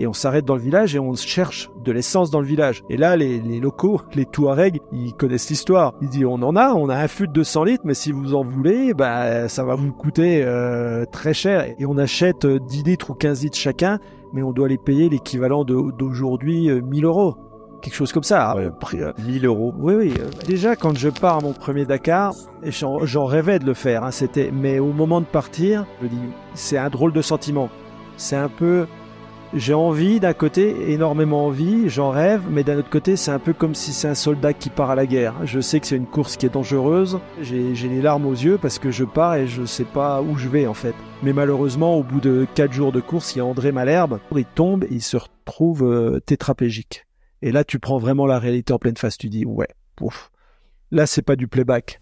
et on s'arrête dans le village et on cherche de l'essence dans le village. Et là, les locaux, les Touaregs, ils connaissent l'histoire. Ils disent, on a un fût de 200 litres, mais si vous en voulez, ça va vous coûter très cher. Et on achète 10 litres ou 15 litres chacun, mais on doit les payer l'équivalent d'aujourd'hui 1000 euros. Quelque chose comme ça. Ouais, 1000 euros. Oui. Déjà, quand je pars à mon premier Dakar, j'en rêvais de le faire. Mais au moment de partir, je dis, c'est un drôle de sentiment. C'est un peu... J'ai envie d'un côté, énormément envie, j'en rêve, mais d'un autre côté, c'est un peu comme si c'est un soldat qui part à la guerre. Je sais que c'est une course qui est dangereuse, j'ai les larmes aux yeux parce que je pars et je sais pas où je vais en fait. Mais malheureusement, au bout de 4 jours de course, il y a André Malherbe, il tombe et il se retrouve tétraplégique. Et là, tu prends vraiment la réalité en pleine face, tu dis, ouais, ouf, là, c'est pas du playback.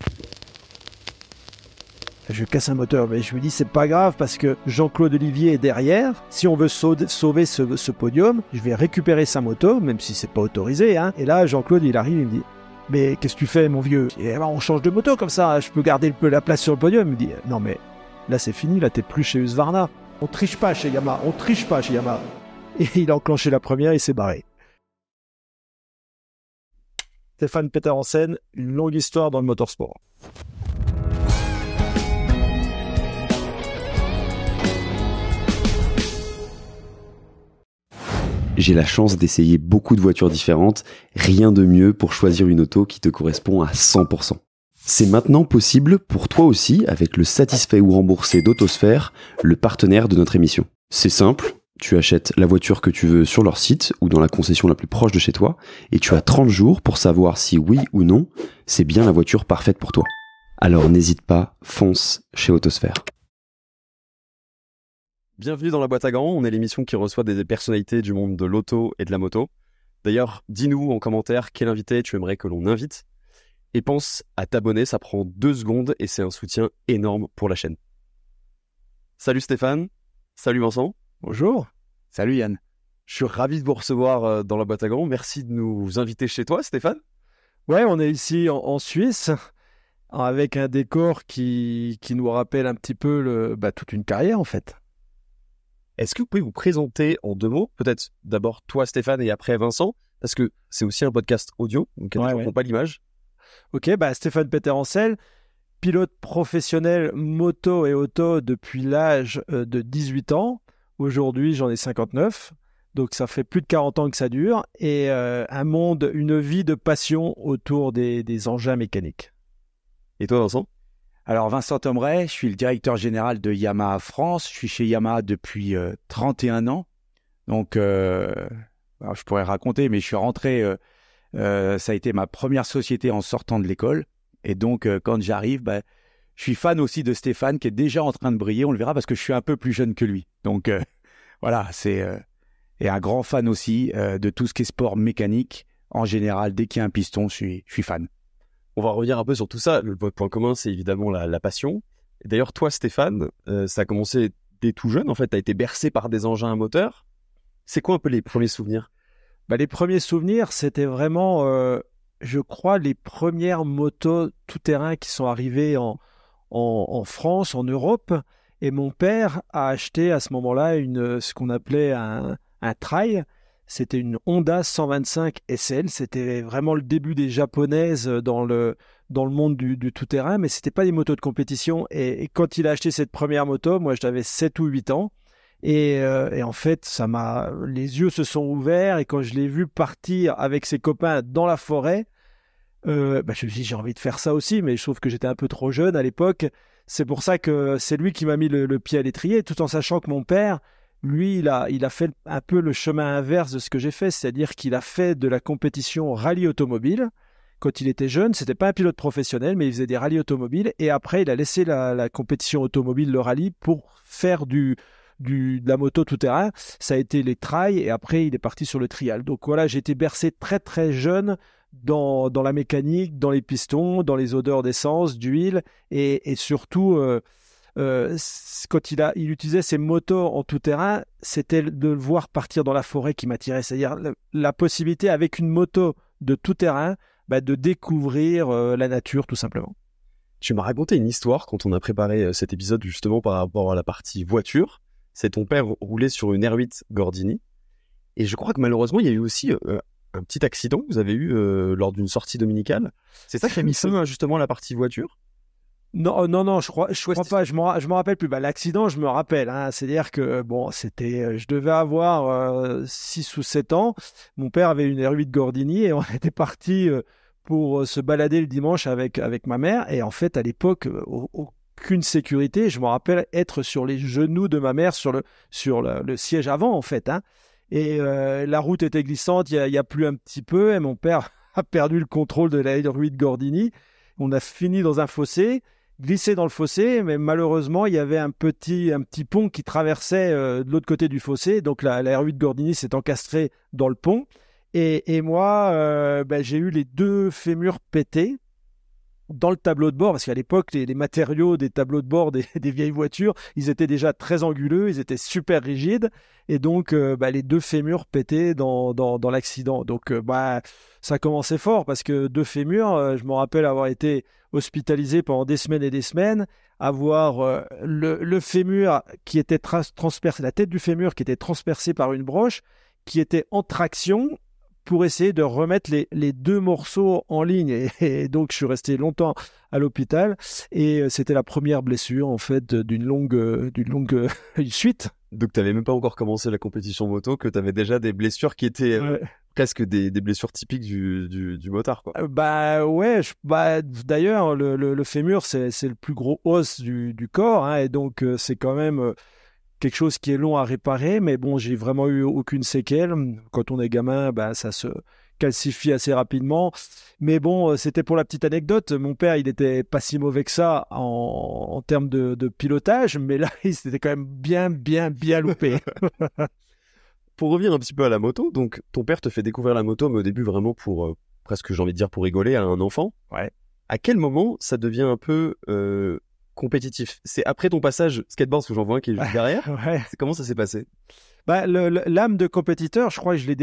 Je casse un moteur, mais je me dis c'est pas grave parce que Jean-Claude Olivier est derrière. Si on veut sauver ce podium, je vais récupérer sa moto, même si c'est pas autorisé. Et là, Jean-Claude, il arrive, il me dit mais qu'est-ce que tu fais, mon vieux? On change de moto comme ça, je peux garder la place sur le podium. Il me dit non mais là c'est fini, là t'es plus chez Husqvarna. On triche pas chez Yamaha. Et il a enclenché la première, il s'est barré. Stéphane Peterhansel, une longue histoire dans le motorsport. J'ai la chance d'essayer beaucoup de voitures différentes, rien de mieux pour choisir une auto qui te correspond à 100%. C'est maintenant possible pour toi aussi avec le satisfait ou remboursé d'Autosphère, le partenaire de notre émission. C'est simple, tu achètes la voiture que tu veux sur leur site ou dans la concession la plus proche de chez toi et tu as 30 jours pour savoir si oui ou non, c'est bien la voiture parfaite pour toi. Alors n'hésite pas, fonce chez Autosphère. Bienvenue dans la boîte à gants, on est l'émission qui reçoit des personnalités du monde de l'auto et de la moto. D'ailleurs, dis-nous en commentaire quel invité tu aimerais que l'on invite. Et pense à t'abonner, ça prend 2 secondes et c'est un soutien énorme pour la chaîne. Salut Stéphane, salut Vincent. Bonjour. Salut Yann. Je suis ravi de vous recevoir dans la boîte à gants. Merci de nous inviter chez toi Stéphane. Ouais, on est ici en Suisse avec un décor qui nous rappelle un petit peu toute une carrière en fait. Est-ce que vous pouvez vous présenter en 2 mots? Peut-être d'abord toi Stéphane et après Vincent, parce que c'est aussi un podcast audio, donc il y a des gens qui n'ont pas l'image. Ok, Stéphane Peterhansel, pilote professionnel moto et auto depuis l'âge de 18 ans. Aujourd'hui, j'en ai 59, donc ça fait plus de 40 ans que ça dure, et une vie de passion autour des engins mécaniques. Et toi Vincent? Alors Vincent Thomeray, je suis le directeur général de Yamaha France. Je suis chez Yamaha depuis 31 ans. Donc, je pourrais raconter, mais je suis rentré, ça a été ma première société en sortant de l'école. Et donc, quand j'arrive, je suis fan aussi de Stéphane qui est déjà en train de briller. On le verra parce que je suis un peu plus jeune que lui. Donc, voilà, et un grand fan aussi de tout ce qui est sport mécanique. En général, dès qu'il y a un piston, je suis fan. On va revenir un peu sur tout ça. Votre point commun, c'est évidemment la passion. Et d'ailleurs, toi, Stéphane, ça a commencé dès tout jeune. En fait, tu as été bercé par des engins à moteur. C'est quoi un peu les premiers souvenirs? Les premiers souvenirs, c'était vraiment, je crois, les premières motos tout-terrain qui sont arrivées en France, en Europe. Et mon père a acheté à ce moment-là ce qu'on appelait un trail. C'était une Honda 125 SL. C'était vraiment le début des japonaises dans le monde du tout-terrain, mais c'était pas des motos de compétition. Et quand il a acheté cette première moto, moi j'avais 7 ou 8 ans. Et en fait, les yeux se sont ouverts. Et quand je l'ai vu partir avec ses copains dans la forêt, je me suis dit j'ai envie de faire ça aussi, mais je trouve que j'étais un peu trop jeune à l'époque. C'est pour ça que c'est lui qui m'a mis le pied à l'étrier, tout en sachant que mon père, lui, il a fait un peu le chemin inverse de ce que j'ai fait, c'est-à-dire qu'il a fait de la compétition rallye automobile. Quand il était jeune, c'était pas un pilote professionnel, mais il faisait des rallyes automobiles. Et après, il a laissé la compétition automobile, le rallye, pour faire de la moto tout-terrain. Ça a été les trails, et après, il est parti sur le trial. Donc voilà, j'ai été bercé très très jeune dans la mécanique, dans les pistons, dans les odeurs d'essence, d'huile, et surtout... quand il utilisait ses motos en tout-terrain, c'était de le voir partir dans la forêt qui m'attirait. C'est-à-dire la possibilité, avec une moto de tout-terrain, de découvrir la nature, tout simplement. Tu m'as raconté une histoire quand on a préparé cet épisode, justement, par rapport à la partie voiture. C'est ton père roulait sur une R8 Gordini. Et je crois que malheureusement, il y a eu aussi un petit accident que vous avez eu lors d'une sortie dominicale. C'est ça qui a mis fin justement à la partie voiture? Non, je crois pas. Je me rappelle plus. L'accident, je me rappelle. Hein. C'est-à-dire que bon, je devais avoir 6 ou 7 ans. Mon père avait une R8 Gordini et on était parti pour se balader le dimanche avec ma mère. Et en fait, à l'époque, aucune sécurité. Je me rappelle être sur les genoux de ma mère sur le siège avant, en fait. Hein. Et la route était glissante. Il y a plu un petit peu et mon père a perdu le contrôle de la R8 Gordini. On a fini dans un fossé. Glissé dans le fossé, mais malheureusement, il y avait un petit pont qui traversait de l'autre côté du fossé. Donc la R8 Gordini s'est encastrée dans le pont. Et moi, j'ai eu les 2 fémurs pétés dans le tableau de bord, parce qu'à l'époque, les matériaux des tableaux de bord des vieilles voitures, ils étaient déjà très anguleux, ils étaient super rigides, et donc les 2 fémurs pétaient dans l'accident. Donc ça commençait fort, parce que 2 fémurs, je me rappelle avoir été hospitalisé pendant des semaines et des semaines, avoir le fémur qui était transpercé, la tête du fémur qui était transpercée par une broche, qui était en traction, pour essayer de remettre les 2 morceaux en ligne. Et donc, je suis resté longtemps à l'hôpital. Et c'était la première blessure, en fait, d'une longue suite. Donc, tu n'avais même pas encore commencé la compétition moto, que tu avais déjà des blessures qui étaient presque des blessures typiques du motard, quoi. D'ailleurs, le fémur, c'est le plus gros os du corps. Hein, et donc, c'est quand même... quelque chose qui est long à réparer, mais bon, j'ai vraiment eu aucune séquelle. Quand on est gamin, ça se calcifie assez rapidement. Mais bon, c'était pour la petite anecdote. Mon père, il était pas si mauvais que ça en termes de pilotage, mais là, il s'était quand même bien loupé. Pour revenir un petit peu à la moto, donc ton père te fait découvrir la moto, mais au début vraiment pour, presque j'ai envie de dire pour rigoler, à un enfant. Ouais. À quel moment ça devient un peu... compétitif? C'est après ton passage skateboard, parce que j'en vois un qui est juste derrière. Ouais. Comment ça s'est passé? L'âme de compétiteur, je crois que je l'ai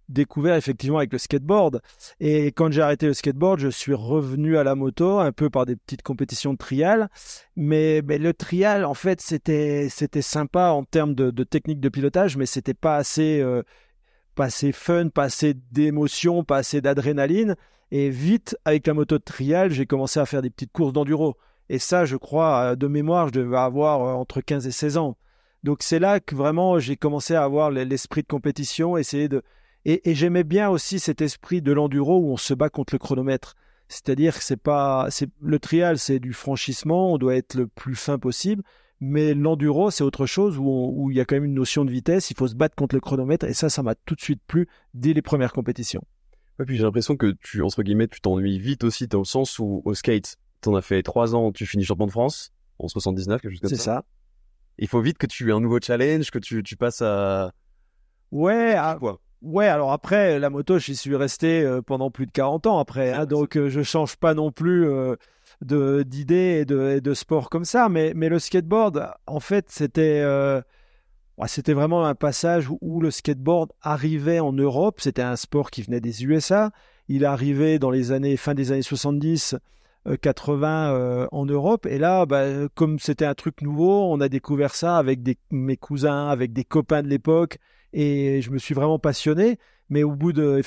découvert effectivement avec le skateboard. Et quand j'ai arrêté le skateboard, je suis revenu à la moto, un peu par des petites compétitions de trial. Mais le trial, en fait, c'était sympa en termes de technique de pilotage, mais c'était pas assez fun, pas assez d'émotion, pas assez d'adrénaline. Et vite, avec la moto de trial, j'ai commencé à faire des petites courses d'enduro. Et ça, je crois, de mémoire, je devais avoir entre 15 et 16 ans. Donc c'est là que vraiment j'ai commencé à avoir l'esprit de compétition, et j'aimais bien aussi cet esprit de l'enduro où on se bat contre le chronomètre. C'est-à-dire que le trial, c'est du franchissement, on doit être le plus fin possible, mais l'enduro, c'est autre chose où il y a quand même une notion de vitesse, il faut se battre contre le chronomètre, et ça m'a tout de suite plu dès les premières compétitions. Ouais, puis j'ai l'impression que entre guillemets, tu t'ennuies vite aussi, dans le sens où au skate, t'en as fait 3 ans, tu finis champion de France en 79, quelque chose comme ça. C'est ça. Il faut vite que tu aies un nouveau challenge, que tu passes à... Ouais, alors après, la moto, j'y suis resté pendant plus de 40 ans après, hein, donc je change pas non plus d'idées et de sport comme ça, mais le skateboard, en fait, c'était vraiment un passage où le skateboard arrivait en Europe. C'était un sport qui venait des USA. Il arrivait dans fin des années 70, 80 en Europe. Et là, comme c'était un truc nouveau, on a découvert ça avec mes cousins, avec des copains de l'époque. Et je me suis vraiment passionné. Mais au bout de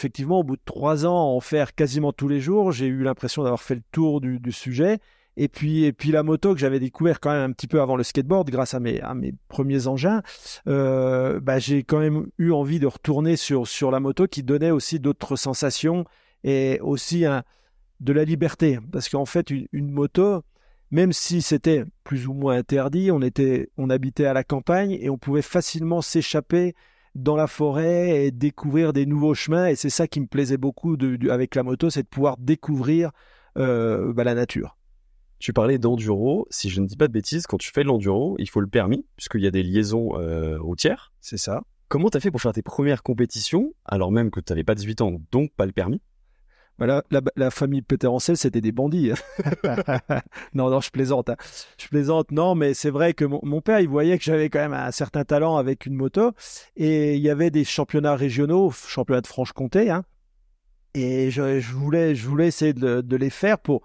3 ans, en faire quasiment tous les jours, j'ai eu l'impression d'avoir fait le tour du sujet. Et puis la moto que j'avais découvert quand même un petit peu avant le skateboard, grâce à mes premiers engins, j'ai quand même eu envie de retourner sur la moto, qui donnait aussi d'autres sensations et aussi de la liberté. Parce qu'en fait, une moto, même si c'était plus ou moins interdit, on habitait à la campagne et on pouvait facilement s'échapper dans la forêt et découvrir des nouveaux chemins. Et c'est ça qui me plaisait beaucoup avec la moto, c'est de pouvoir découvrir la nature. Tu parlais d'enduro. Si je ne dis pas de bêtises, quand tu fais de l'enduro, il faut le permis, puisqu'il y a des liaisons routières. C'est ça. Comment t'as fait pour faire tes premières compétitions, alors même que tu n'avais pas 18 ans, donc pas le permis? La famille Peter-Ancel, c'était des bandits. Non, je plaisante. Hein. Je plaisante, non, mais c'est vrai que mon père, il voyait que j'avais quand même un certain talent avec une moto. Et il y avait des championnats régionaux, championnats de Franche-Comté. Hein, et je voulais essayer de les faire pour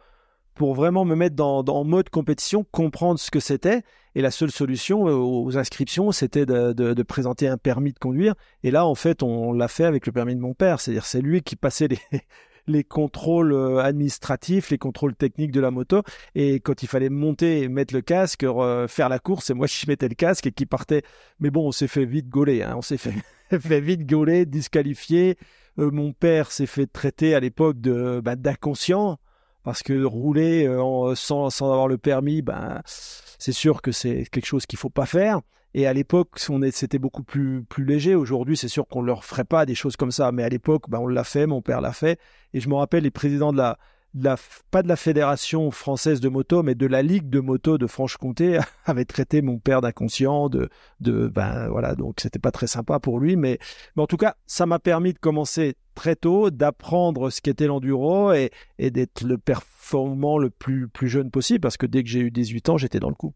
pour vraiment me mettre en mode compétition, comprendre ce que c'était. Et la seule solution aux inscriptions, c'était de présenter un permis de conduire. Et là, en fait, on l'a fait avec le permis de mon père. C'est-à-dire, c'est lui qui passait les contrôles administratifs, les contrôles techniques de la moto. Et quand il fallait monter et mettre le casque, faire la course, c'est moi qui mettais le casque et qui partais. Mais bon, on s'est fait vite gauler. Hein. On s'est fait vite gauler, disqualifié. Mon père s'est fait traiter à l'époque d'inconscient. Parce que rouler sans avoir le permis, c'est sûr que c'est quelque chose qu'il faut pas faire. Et à l'époque, c'était beaucoup plus léger. Aujourd'hui, c'est sûr qu'on ne leur ferait pas des choses comme ça. Mais à l'époque, on l'a fait, mon père l'a fait. Et je me rappelle les présidents pas de la Fédération française de moto, mais de la Ligue de moto de Franche-Comté avaient traité mon père d'inconscient, voilà. Donc, c'était pas très sympa pour lui. Mais en tout cas, ça m'a permis de commencer très tôt, d'apprendre ce qu'était l'enduro et d'être le performant le plus jeune possible. Parce que dès que j'ai eu 18 ans, j'étais dans le coup.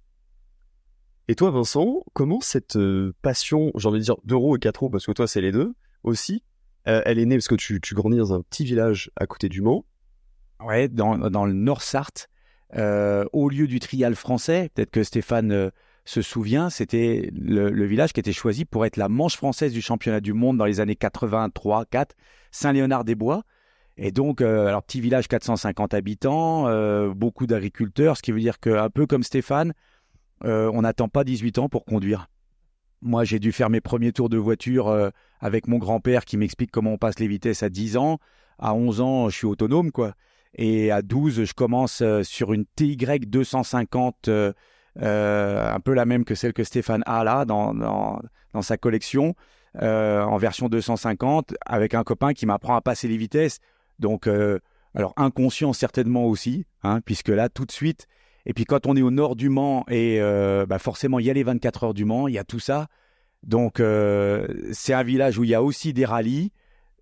Et toi, Vincent, comment cette passion, j'ai envie de dire, d'euro et 4 roues, parce que toi, c'est les deux aussi, elle est née parce que tu grandis dans un petit village à côté du Mans. Ouais, dans le Nord-Sarthe, au lieu du trial français, peut-être que Stéphane se souvient, c'était le village qui était choisi pour être la manche française du championnat du monde dans les années 83-4, Saint-Léonard-des-Bois. Et donc, alors petit village, 450 habitants, beaucoup d'agriculteurs, ce qui veut dire qu'un peu comme Stéphane, on n'attend pas 18 ans pour conduire. Moi, j'ai dû faire mes premiers tours de voiture avec mon grand-père qui m'explique comment on passe les vitesses à 10 ans. À 11 ans, je suis autonome, quoi. Et à 12, je commence sur une TY 250, un peu la même que celle que Stéphane a là, dans sa collection, en version 250, avec un copain qui m'apprend à passer les vitesses. Donc, alors inconscient certainement aussi, hein, puisque là, tout de suite... Et puis quand on est au nord du Mans, et forcément, il y a les 24 heures du Mans, il y a tout ça. Donc, c'est un village où il y a aussi des rallyes.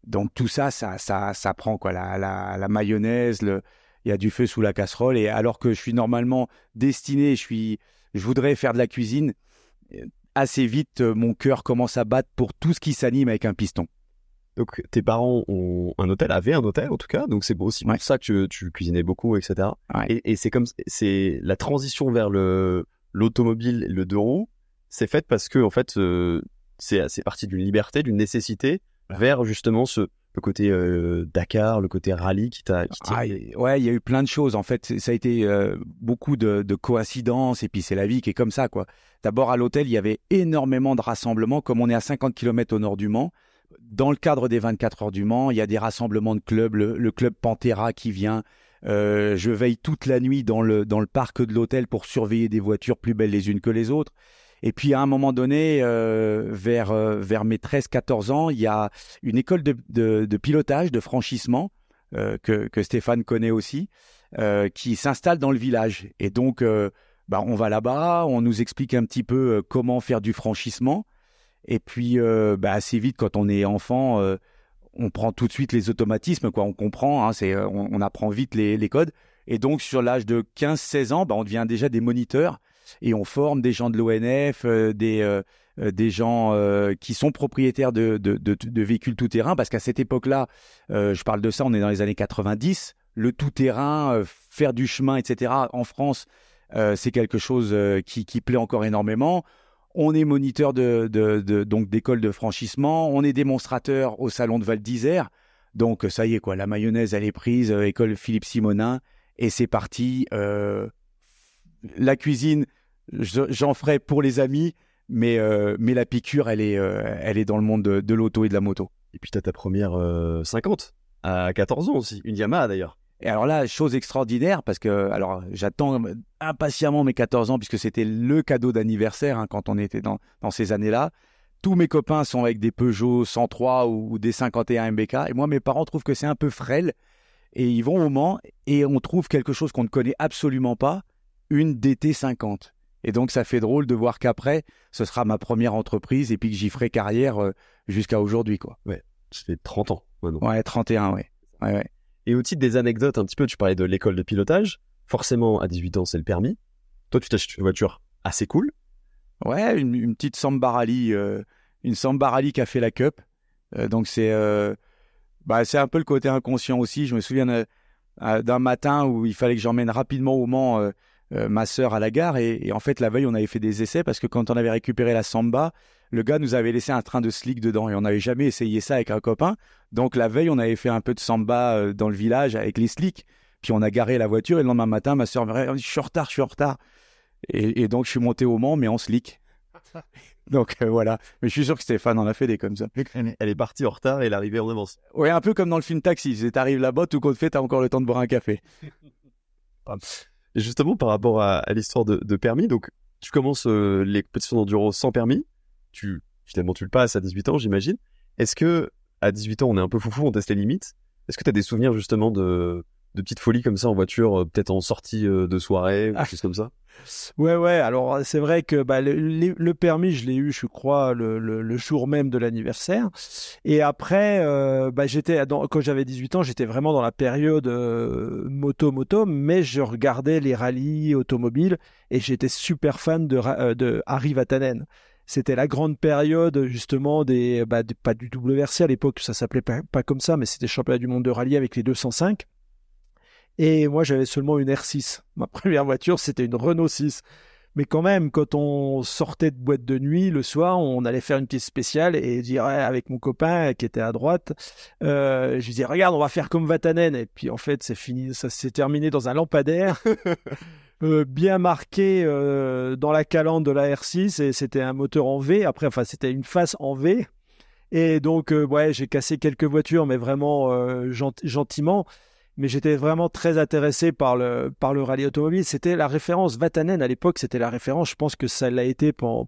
Donc, tout ça, ça prend quoi, la mayonnaise, il y a du feu sous la casserole. Et alors que je suis normalement destiné, je voudrais faire de la cuisine, assez vite, mon cœur commence à battre pour tout ce qui s'anime avec un piston. Donc, tes parents avaient un hôtel en tout cas, donc c'est aussi pour ça que tu cuisinais beaucoup, etc. Ouais. Et c'est la transition vers l'automobile, le deux roues, c'est faite parce que en fait, c'est parti d'une liberté, d'une nécessité vers justement le côté Dakar, le côté rallye qui t'a. Ouais, il y a eu plein de choses. En fait, ça a été beaucoup de coïncidences, et puis c'est la vie qui est comme ça, quoi. D'abord, à l'hôtel, il y avait énormément de rassemblements, comme on est à 50 km au nord du Mans. Dans le cadre des 24 heures du Mans, il y a des rassemblements de clubs, le club Pantera qui vient. Je veille toute la nuit dans le parc de l'hôtel pour surveiller des voitures plus belles les unes que les autres. Et puis à un moment donné, vers mes 13-14 ans, il y a une école de pilotage, de franchissement, que Stéphane connaît aussi, qui s'installe dans le village. Et donc, on va là-bas, on nous explique un petit peu comment faire du franchissement. Et puis, assez vite, quand on est enfant, on prend tout de suite les automatismes, quoi. On comprend, hein, on apprend vite les codes. Et donc, sur l'âge de 15-16 ans, on devient déjà des moniteurs et on forme des gens de l'ONF, des gens qui sont propriétaires de véhicules tout-terrain. Parce qu'à cette époque-là, je parle de ça, on est dans les années 90, le tout-terrain, faire du chemin, etc. En France, c'est quelque chose qui plaît encore énormément. On est moniteur donc d'école de franchissement, on est démonstrateur au salon de Val d'Isère. Donc ça y est, quoi, la mayonnaise elle est prise, école Philippe Simonin, et c'est parti. La cuisine, j'en ferai pour les amis, mais la piqûre elle est dans le monde de l'auto et de la moto. Et puis tu as ta première 50 à 14 ans aussi, une Yamaha d'ailleurs. Et alors là, chose extraordinaire, parce que alors j'attends impatiemment mes 14 ans, puisque c'était le cadeau d'anniversaire, hein, quand on était dans ces années-là. Tous mes copains sont avec des Peugeot 103 ou des 51 MBK, et moi, mes parents trouvent que c'est un peu frêle, et ils vont au Mans, et on trouve quelque chose qu'on ne connaît absolument pas, une DT50. Et donc, ça fait drôle de voir qu'après, ce sera ma première entreprise, et puis que j'y ferai carrière jusqu'à aujourd'hui, quoi. Ouais, ça fait 30 ans maintenant. Ouais, 31, ouais. Et au titre des anecdotes, un petit peu, tu parlais de l'école de pilotage. Forcément, à 18 ans, c'est le permis. Toi, tu t'achètes une voiture assez cool. Ouais, une petite Samba Rally, une Samba Rally qui a fait la Cup. Donc, c'est un peu le côté inconscient aussi. Je me souviens d'un matin où il fallait que j'emmène rapidement au Mans ma sœur à la gare. Et en fait, la veille, on avait fait des essais parce que quand on avait récupéré la Samba, le gars nous avait laissé un train de slick dedans et on n'avait jamais essayé ça avec un copain. Donc la veille, on avait fait un peu de Samba dans le village avec les slicks. Puis on a garé la voiture et le lendemain matin, ma sœur me dit « Je suis en retard, je suis en retard ». Et donc je suis monté au Mans, mais en slick. Donc voilà. Mais je suis sûr que Stéphane en a fait des comme ça. Elle est partie en retard et elle est arrivée en avance. Ouais, un peu comme dans le film Taxi. Si t'arrives là-bas, tout compte fait, t'as encore le temps de boire un café. Et justement, par rapport à l'histoire de permis, donc tu commences les compétitions d'enduro sans permis. Finalement, tu le passes à 18 ans, j'imagine. Est-ce que à 18 ans, on est un peu foufou, on teste les limites? Est-ce que tu as des souvenirs justement de petites folies comme ça en voiture, peut-être en sortie de soirée, ou des choses comme ça? Ouais. Alors, c'est vrai que le permis, je l'ai eu, je crois, le jour même de l'anniversaire. Et après, quand j'avais 18 ans, j'étais vraiment dans la période moto, mais je regardais les rallyes automobiles et j'étais super fan de Harry Vatanen. C'était la grande période justement pas du WRC à l'époque, ça s'appelait pas comme ça, mais c'était championnat du monde de rallye avec les 205. Et moi, j'avais seulement une R6. Ma première voiture, c'était une Renault 6. Mais quand même, quand on sortait de boîte de nuit, le soir, on allait faire une petite spéciale et dire avec mon copain qui était à droite, je disais, regarde, on va faire comme Vatanen. Et puis, en fait, c'est fini, ça s'est terminé dans un lampadaire, bien marqué dans la calandre de la R6. Et c'était un moteur en V. Après, c'était une face en V. Et donc, j'ai cassé quelques voitures, mais vraiment gentiment. Mais j'étais vraiment très intéressé par le rallye automobile. C'était la référence. Vatanen, à l'époque, c'était la référence. Je pense que ça l'a été pour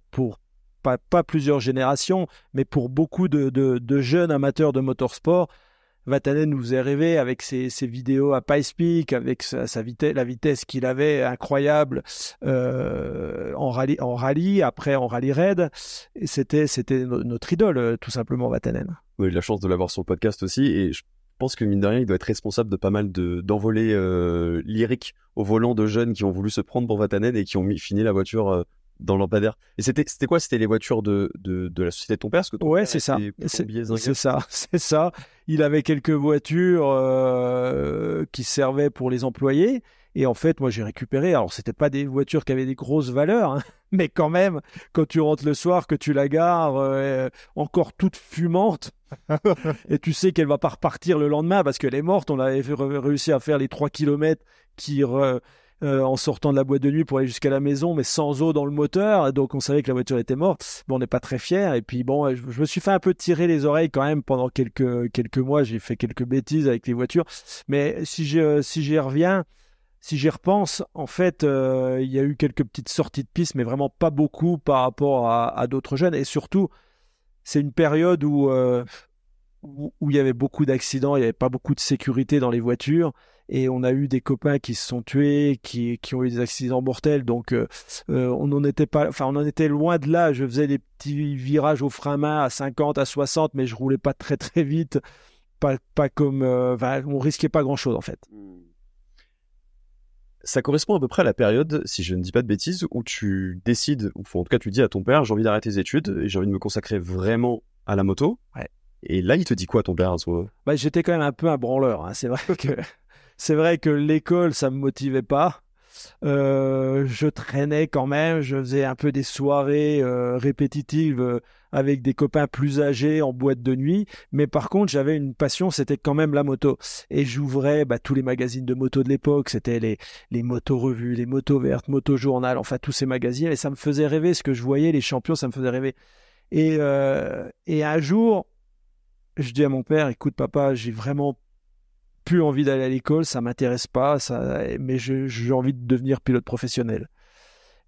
pas plusieurs générations, mais pour beaucoup de jeunes amateurs de motorsport. Vatanen nous faisait rêver avec ses vidéos à Pikes Peak, avec la vitesse qu'il avait incroyable en rallye, après en rallye raid. Et c'était notre idole, tout simplement, Vatanen. On a eu la chance de l'avoir sur le podcast aussi, et je pense que mine de rien, il doit être responsable de pas mal d'envolées lyriques au volant de jeunes qui ont voulu se prendre pour Vatanen et qui ont fini la voiture dans le lampadaire. Et c'était quoi? C'était les voitures de la société de ton père? Parce que ton père c'est ça. C'est ça. Il avait quelques voitures qui servaient pour les employés. Et en fait, moi, j'ai récupéré. Alors, c'était pas des voitures qui avaient des grosses valeurs, hein, mais quand même, quand tu rentres le soir, que tu la gares encore toute fumante, et tu sais qu'elle va pas repartir le lendemain parce qu'elle est morte. On avait réussi à faire les 3 kilomètres en sortant de la boîte de nuit pour aller jusqu'à la maison, mais sans eau dans le moteur. Donc, on savait que la voiture était morte. Bon, on n'est pas très fiers. Et puis, bon, je me suis fait un peu tirer les oreilles quand même pendant quelques mois. J'ai fait quelques bêtises avec les voitures. Mais si j'y reviens, si j'y repense, en fait, il y a eu quelques petites sorties de piste, mais vraiment pas beaucoup par rapport à d'autres jeunes. Et surtout, c'est une période où il y avait beaucoup d'accidents, il n'y avait pas beaucoup de sécurité dans les voitures. Et on a eu des copains qui se sont tués, qui ont eu des accidents mortels. Donc, on n'en était pas, on en était loin de là. Je faisais des petits virages au frein main à 50, à 60, mais je roulais pas très très vite. Pas comme, on risquait pas grand chose en fait. Ça correspond à peu près à la période, si je ne dis pas de bêtises, où tu décides, ou en tout cas tu dis à ton père, j'ai envie d'arrêter les études et j'ai envie de me consacrer vraiment à la moto. Ouais. Et là, il te dit quoi, ton père, à ce moment? J'étais quand même un peu un branleur, hein. C'est vrai que l'école, ça me motivait pas. Je traînais quand même, je faisais un peu des soirées répétitives avec des copains plus âgés en boîte de nuit, mais par contre j'avais une passion, c'était quand même la moto, et j'ouvrais tous les magazines de moto de l'époque, c'était les moto-revues, les motos vertes, moto-journal, enfin tous ces magazines, et ça me faisait rêver, ce que je voyais, les champions, ça me faisait rêver. Et un jour, je dis à mon père, écoute papa, j'ai vraiment plus envie d'aller à l'école, ça m'intéresse pas, mais j'ai envie de devenir pilote professionnel.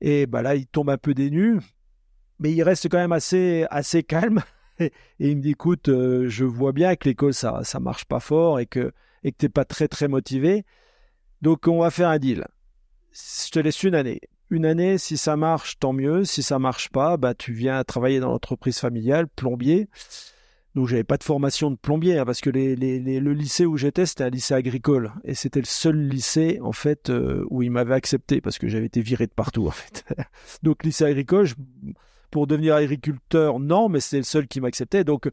Et là, il tombe un peu des nues, mais il reste quand même assez calme. Et il me dit, écoute, je vois bien que l'école, ça marche pas fort et que t'es pas très, très motivé. Donc, on va faire un deal. Je te laisse une année. Une année, si ça marche, tant mieux. Si ça marche pas, tu viens travailler dans l'entreprise familiale, plombier. Donc, j'avais pas de formation de plombier, hein, parce que le lycée où j'étais, c'était un lycée agricole. Et c'était le seul lycée, en fait, où ils m'avaient accepté, parce que j'avais été viré de partout, en fait. Donc, lycée agricole, pour devenir agriculteur, non, mais c'est le seul qui m'acceptait. Donc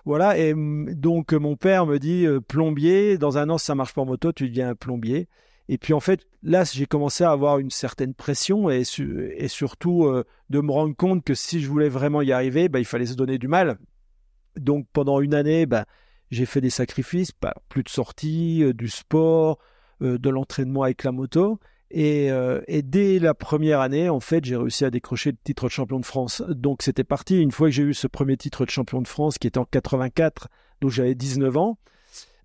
voilà, et donc mon père me dit plombier, dans un an si ça marche pas en moto, tu deviens plombier. Et puis en fait, là, j'ai commencé à avoir une certaine pression et surtout de me rendre compte que si je voulais vraiment y arriver, il fallait se donner du mal. Donc pendant une année, j'ai fait des sacrifices, plus de sorties, du sport, de l'entraînement avec la moto. Et dès la première année, en fait, j'ai réussi à décrocher le titre de champion de France. Donc c'était parti. Une fois que j'ai eu ce premier titre de champion de France, qui était en 84, donc j'avais 19 ans,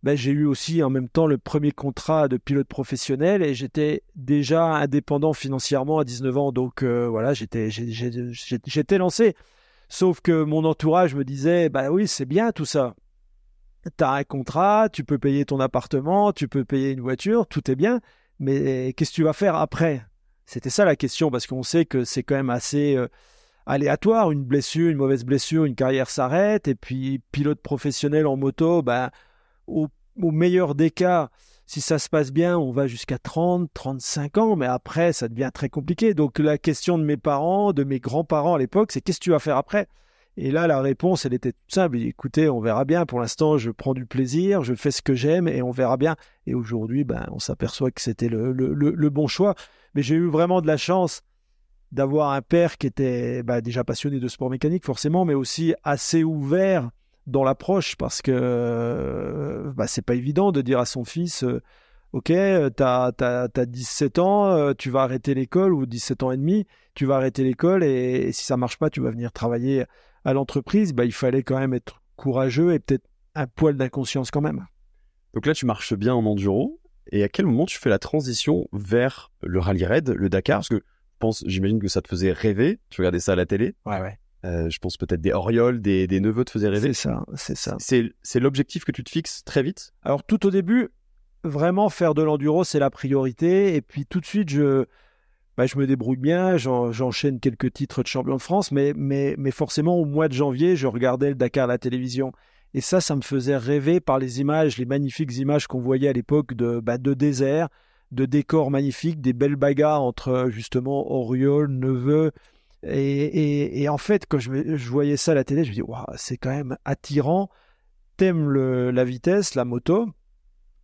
j'ai eu aussi en même temps le premier contrat de pilote professionnel et j'étais déjà indépendant financièrement à 19 ans. Donc voilà, j'étais lancé. Sauf que mon entourage me disait, oui, c'est bien tout ça. T'as un contrat, tu peux payer ton appartement, tu peux payer une voiture, tout est bien. Mais qu'est-ce que tu vas faire après? C'était ça la question, parce qu'on sait que c'est quand même assez aléatoire. Une blessure, une mauvaise blessure, une carrière s'arrête. Et puis, pilote professionnel en moto, au meilleur des cas, si ça se passe bien, on va jusqu'à 30, 35 ans. Mais après, ça devient très compliqué. Donc, la question de mes parents, de mes grands-parents à l'époque, c'est qu'est-ce que tu vas faire après? Et là, la réponse, elle était toute simple. Écoutez, on verra bien. Pour l'instant, je prends du plaisir, je fais ce que j'aime et on verra bien. Et aujourd'hui, on s'aperçoit que c'était le bon choix. Mais j'ai eu vraiment de la chance d'avoir un père qui était déjà passionné de sport mécanique, forcément, mais aussi assez ouvert dans l'approche parce que c'est pas évident de dire à son fils OK, t'as 17 ans, tu vas arrêter l'école, ou 17 ans et demi, tu vas arrêter l'école et si ça marche pas, tu vas venir travailler à l'entreprise. Il fallait quand même être courageux et peut-être un poil d'inconscience quand même. Donc là, tu marches bien en enduro. Et à quel moment tu fais la transition vers le rallye raid, le Dakar? Parce que j'imagine que ça te faisait rêver. Tu regardais ça à la télé. Ouais. Je pense peut-être des Orioles, des neveux te faisaient rêver. C'est ça. C'est l'objectif que tu te fixes très vite? Alors tout au début, vraiment faire de l'enduro, c'est la priorité. Et puis tout de suite, je me débrouille bien, j'enchaîne quelques titres de champion de France, mais forcément, au mois de janvier, je regardais le Dakar à la télévision. Et ça me faisait rêver par les images, les magnifiques images qu'on voyait à l'époque de désert, de décors magnifiques, des belles bagarres entre justement Auriol, Neveu. Et en fait, quand je voyais ça à la télé, je me dis, waouh, c'est quand même attirant. T'aimes la vitesse, la moto,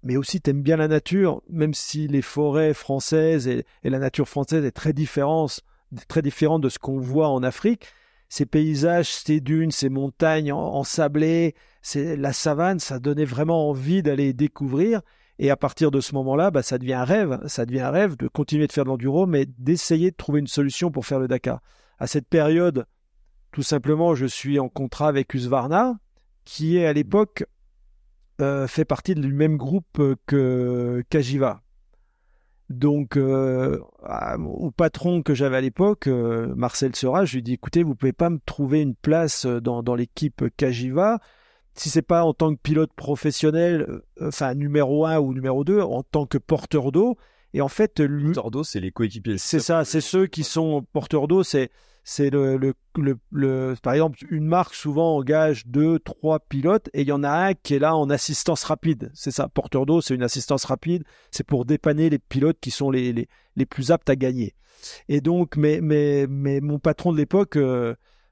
mais aussi t'aimes bien la nature, même si les forêts françaises et la nature française est très différente de ce qu'on voit en Afrique. Ces paysages, ces dunes, ces montagnes ensablées, la savane, ça donnait vraiment envie d'aller découvrir. Et à partir de ce moment-là, ça devient un rêve. Ça devient un rêve de continuer de faire de l'enduro, mais d'essayer de trouver une solution pour faire le Dakar. À cette période, tout simplement, je suis en contrat avec Husqvarna, qui est à l'époque fait partie du même groupe que Cagiva. Donc, au patron que j'avais à l'époque, Marcel Seurat, je lui dis, écoutez, vous pouvez pas me trouver une place dans l'équipe Cagiva, si c'est pas en tant que pilote professionnel, numéro 1 ou numéro 2, en tant que porteur d'eau. Et en fait, porteur d'eau, c'est les coéquipiers. C'est ça, c'est ceux qui sont porteurs d'eau. C'est par exemple, une marque souvent engage 2-3 pilotes et il y en a un qui est là en assistance rapide. C'est ça, porteur d'eau, c'est une assistance rapide. C'est pour dépanner les pilotes qui sont les plus aptes à gagner. Et donc, mais mon patron de l'époque,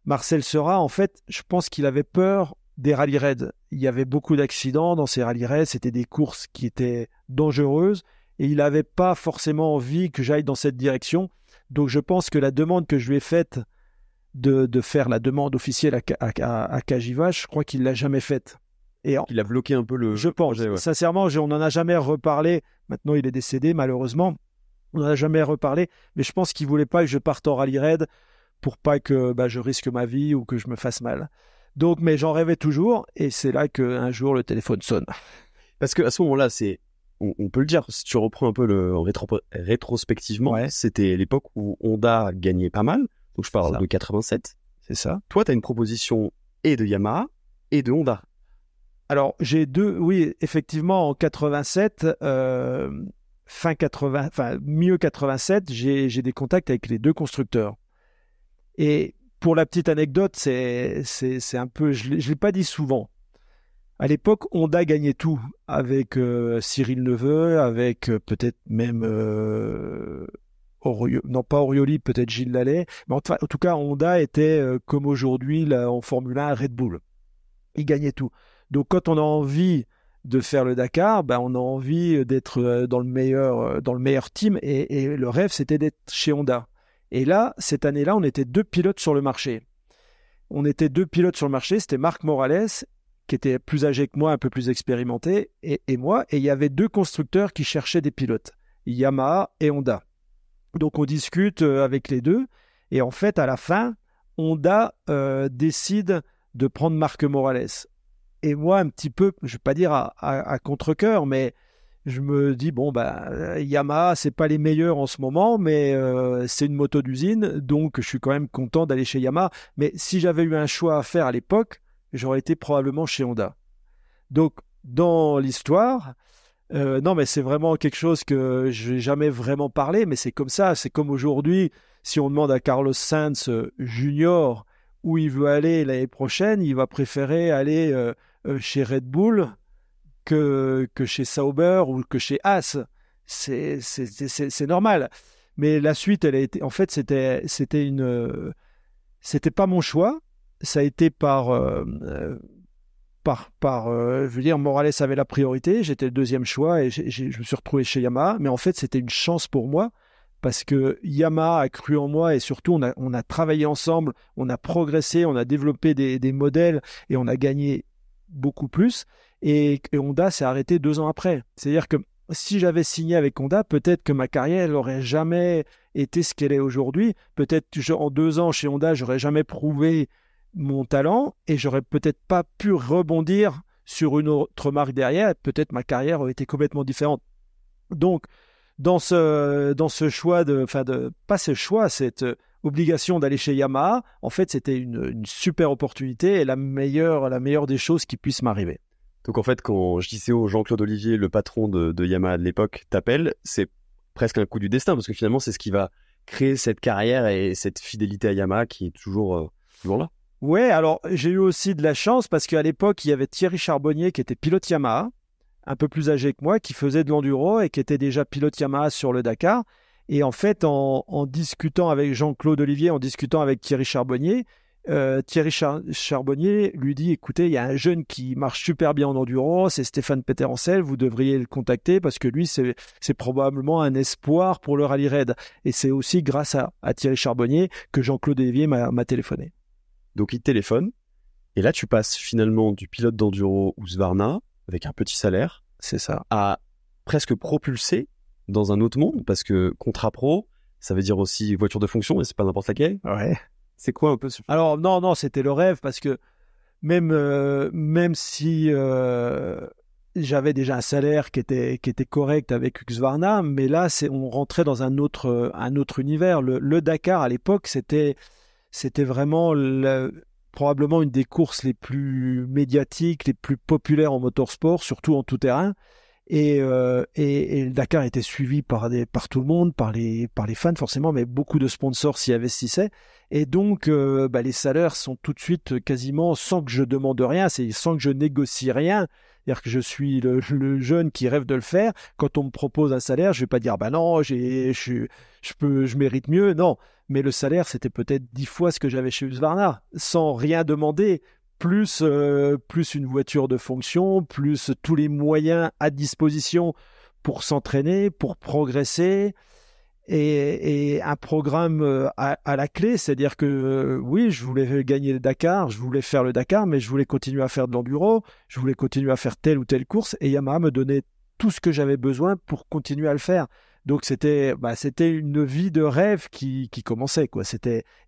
Marcel Seurat, en fait, je pense qu'il avait peur des rallye raids. Il y avait beaucoup d'accidents dans ces rallye raids. C'était des courses qui étaient dangereuses et il n'avait pas forcément envie que j'aille dans cette direction. Donc je pense que la demande que je lui ai faite de faire la demande officielle à Cagiva, je crois qu'il ne l'a jamais faite. Il a bloqué un peu le Je pense, projet, ouais. Sincèrement, on n'en a jamais reparlé. Maintenant, il est décédé, malheureusement. On n'en a jamais reparlé. Mais je pense qu'il ne voulait pas que je parte en rallye raid pour pas que je risque ma vie ou que je me fasse mal. Donc, mais j'en rêvais toujours. Et c'est là qu'un jour, le téléphone sonne. Parce qu'à ce moment-là, on peut le dire, si tu reprends un peu rétrospectivement, ouais. C'était l'époque où Honda gagnait pas mal. Donc je parle de 87. C'est ça. Toi, tu as une proposition et de Yamaha et de Honda. Alors, j'ai oui, effectivement, en 87, milieu 87, j'ai des contacts avec les deux constructeurs. Et pour la petite anecdote, c'est un peu, je l'ai pas dit souvent. À l'époque, Honda gagnait tout avec Cyril Neveu, avec peut-être même non pas Orioli, peut-être Gilles Lallet, mais en tout cas Honda était comme aujourd'hui là, en Formule 1 Red Bull. Il gagnait tout. Donc quand on a envie de faire le Dakar, ben, on a envie d'être dans le meilleur team et le rêve c'était d'être chez Honda. Et là, cette année-là, on était 2 pilotes sur le marché. C'était Marc Morales, qui était plus âgé que moi, un peu plus expérimenté, et moi, et il y avait 2 constructeurs qui cherchaient des pilotes, Yamaha et Honda. Donc on discute avec les 2, et en fait, à la fin, Honda décide de prendre Marc Morales. Et moi, un petit peu, je ne vais pas dire à contre-cœur, mais je me dis, bon, Yamaha, c'est pas les meilleurs en ce moment, mais c'est une moto d'usine, donc je suis quand même content d'aller chez Yamaha. Mais si j'avais eu un choix à faire à l'époque, j'aurais été probablement chez Honda. Donc, dans l'histoire, non, mais c'est vraiment quelque chose que je n'ai jamais vraiment parlé, mais c'est comme ça. C'est comme aujourd'hui, si on demande à Carlos Sainz Junior où il veut aller l'année prochaine, il va préférer aller chez Red Bull que chez Sauber ou que chez Haas. C'est normal. Mais la suite, elle a été. En fait, c'était pas mon choix. Ça a été je veux dire, Morales avait la priorité. J'étais le 2e choix et je me suis retrouvé chez Yamaha. Mais en fait, c'était une chance pour moi parce que Yamaha a cru en moi et surtout, on a travaillé ensemble, on a progressé, on a développé des modèles et on a gagné beaucoup plus. Et Honda s'est arrêté 2 ans après. C'est-à-dire que si j'avais signé avec Honda, peut-être que ma carrière n'aurait jamais été ce qu'elle est aujourd'hui. Peut-être en 2 ans chez Honda, j'aurais jamais prouvé mon talent et j'aurais peut-être pas pu rebondir sur une autre marque derrière. Peut-être ma carrière aurait été complètement différente. Donc, dans ce choix pas ce choix, cette obligation d'aller chez Yamaha, en fait, c'était une super opportunité et la meilleure des choses qui puissent m'arriver. Donc en fait, quand JCO, Jean-Claude Olivier, le patron de Yamaha de l'époque, t'appelle, c'est presque un coup du destin, parce que finalement, c'est ce qui va créer cette carrière et cette fidélité à Yamaha qui est toujours là. Ouais, alors j'ai eu aussi de la chance, parce qu'à l'époque, il y avait Thierry Charbonnier qui était pilote Yamaha, un peu plus âgé que moi, qui faisait de l'enduro et qui était déjà pilote Yamaha sur le Dakar. Et en fait, en discutant avec Jean-Claude Olivier, en discutant avec Thierry Charbonnier, Charbonnier lui dit, écoutez, il y a un jeune qui marche super bien en enduro, c'est Stéphane Peterencel, vous devriez le contacter parce que lui, c'est probablement un espoir pour le rallye raid. Et c'est aussi grâce à Thierry Charbonnier que Jean-Claude Olivier m'a téléphoné. Donc il te téléphone, et là tu passes finalement du pilote d'enduro Husqvarna, avec un petit salaire, c'est ça, à presque propulsé dans un autre monde, parce que contrat pro, ça veut dire aussi voiture de fonction, et c'est pas n'importe laquelle. Ouais. C'est quoi un peu ce... Alors non, c'était le rêve, parce que même si j'avais déjà un salaire qui était correct avec Husqvarna, mais là on rentrait dans un autre univers. Le Dakar à l'époque, c'était vraiment probablement une des courses les plus médiatiques, les plus populaires en motorsport, surtout en tout-terrain. Et le Dakar était suivi par tout le monde, par les fans forcément, mais beaucoup de sponsors s'y investissaient. Et donc, les salaires sont tout de suite quasiment sans que je demande rien, sans que je négocie rien. C'est-à-dire que je suis le jeune qui rêve de le faire. Quand on me propose un salaire, je vais pas dire non, je mérite mieux. Non, mais le salaire c'était peut-être 10 fois ce que j'avais chez Husqvarna, sans rien demander. Plus une voiture de fonction, plus tous les moyens à disposition pour s'entraîner, pour progresser, et un programme à la clé, c'est-à-dire que oui, je voulais gagner le Dakar, je voulais faire le Dakar, mais je voulais continuer à faire de l'enduro, je voulais continuer à faire telle ou telle course, et Yamaha me donnait tout ce que j'avais besoin pour continuer à le faire. Donc c'était une vie de rêve qui commençait, quoi.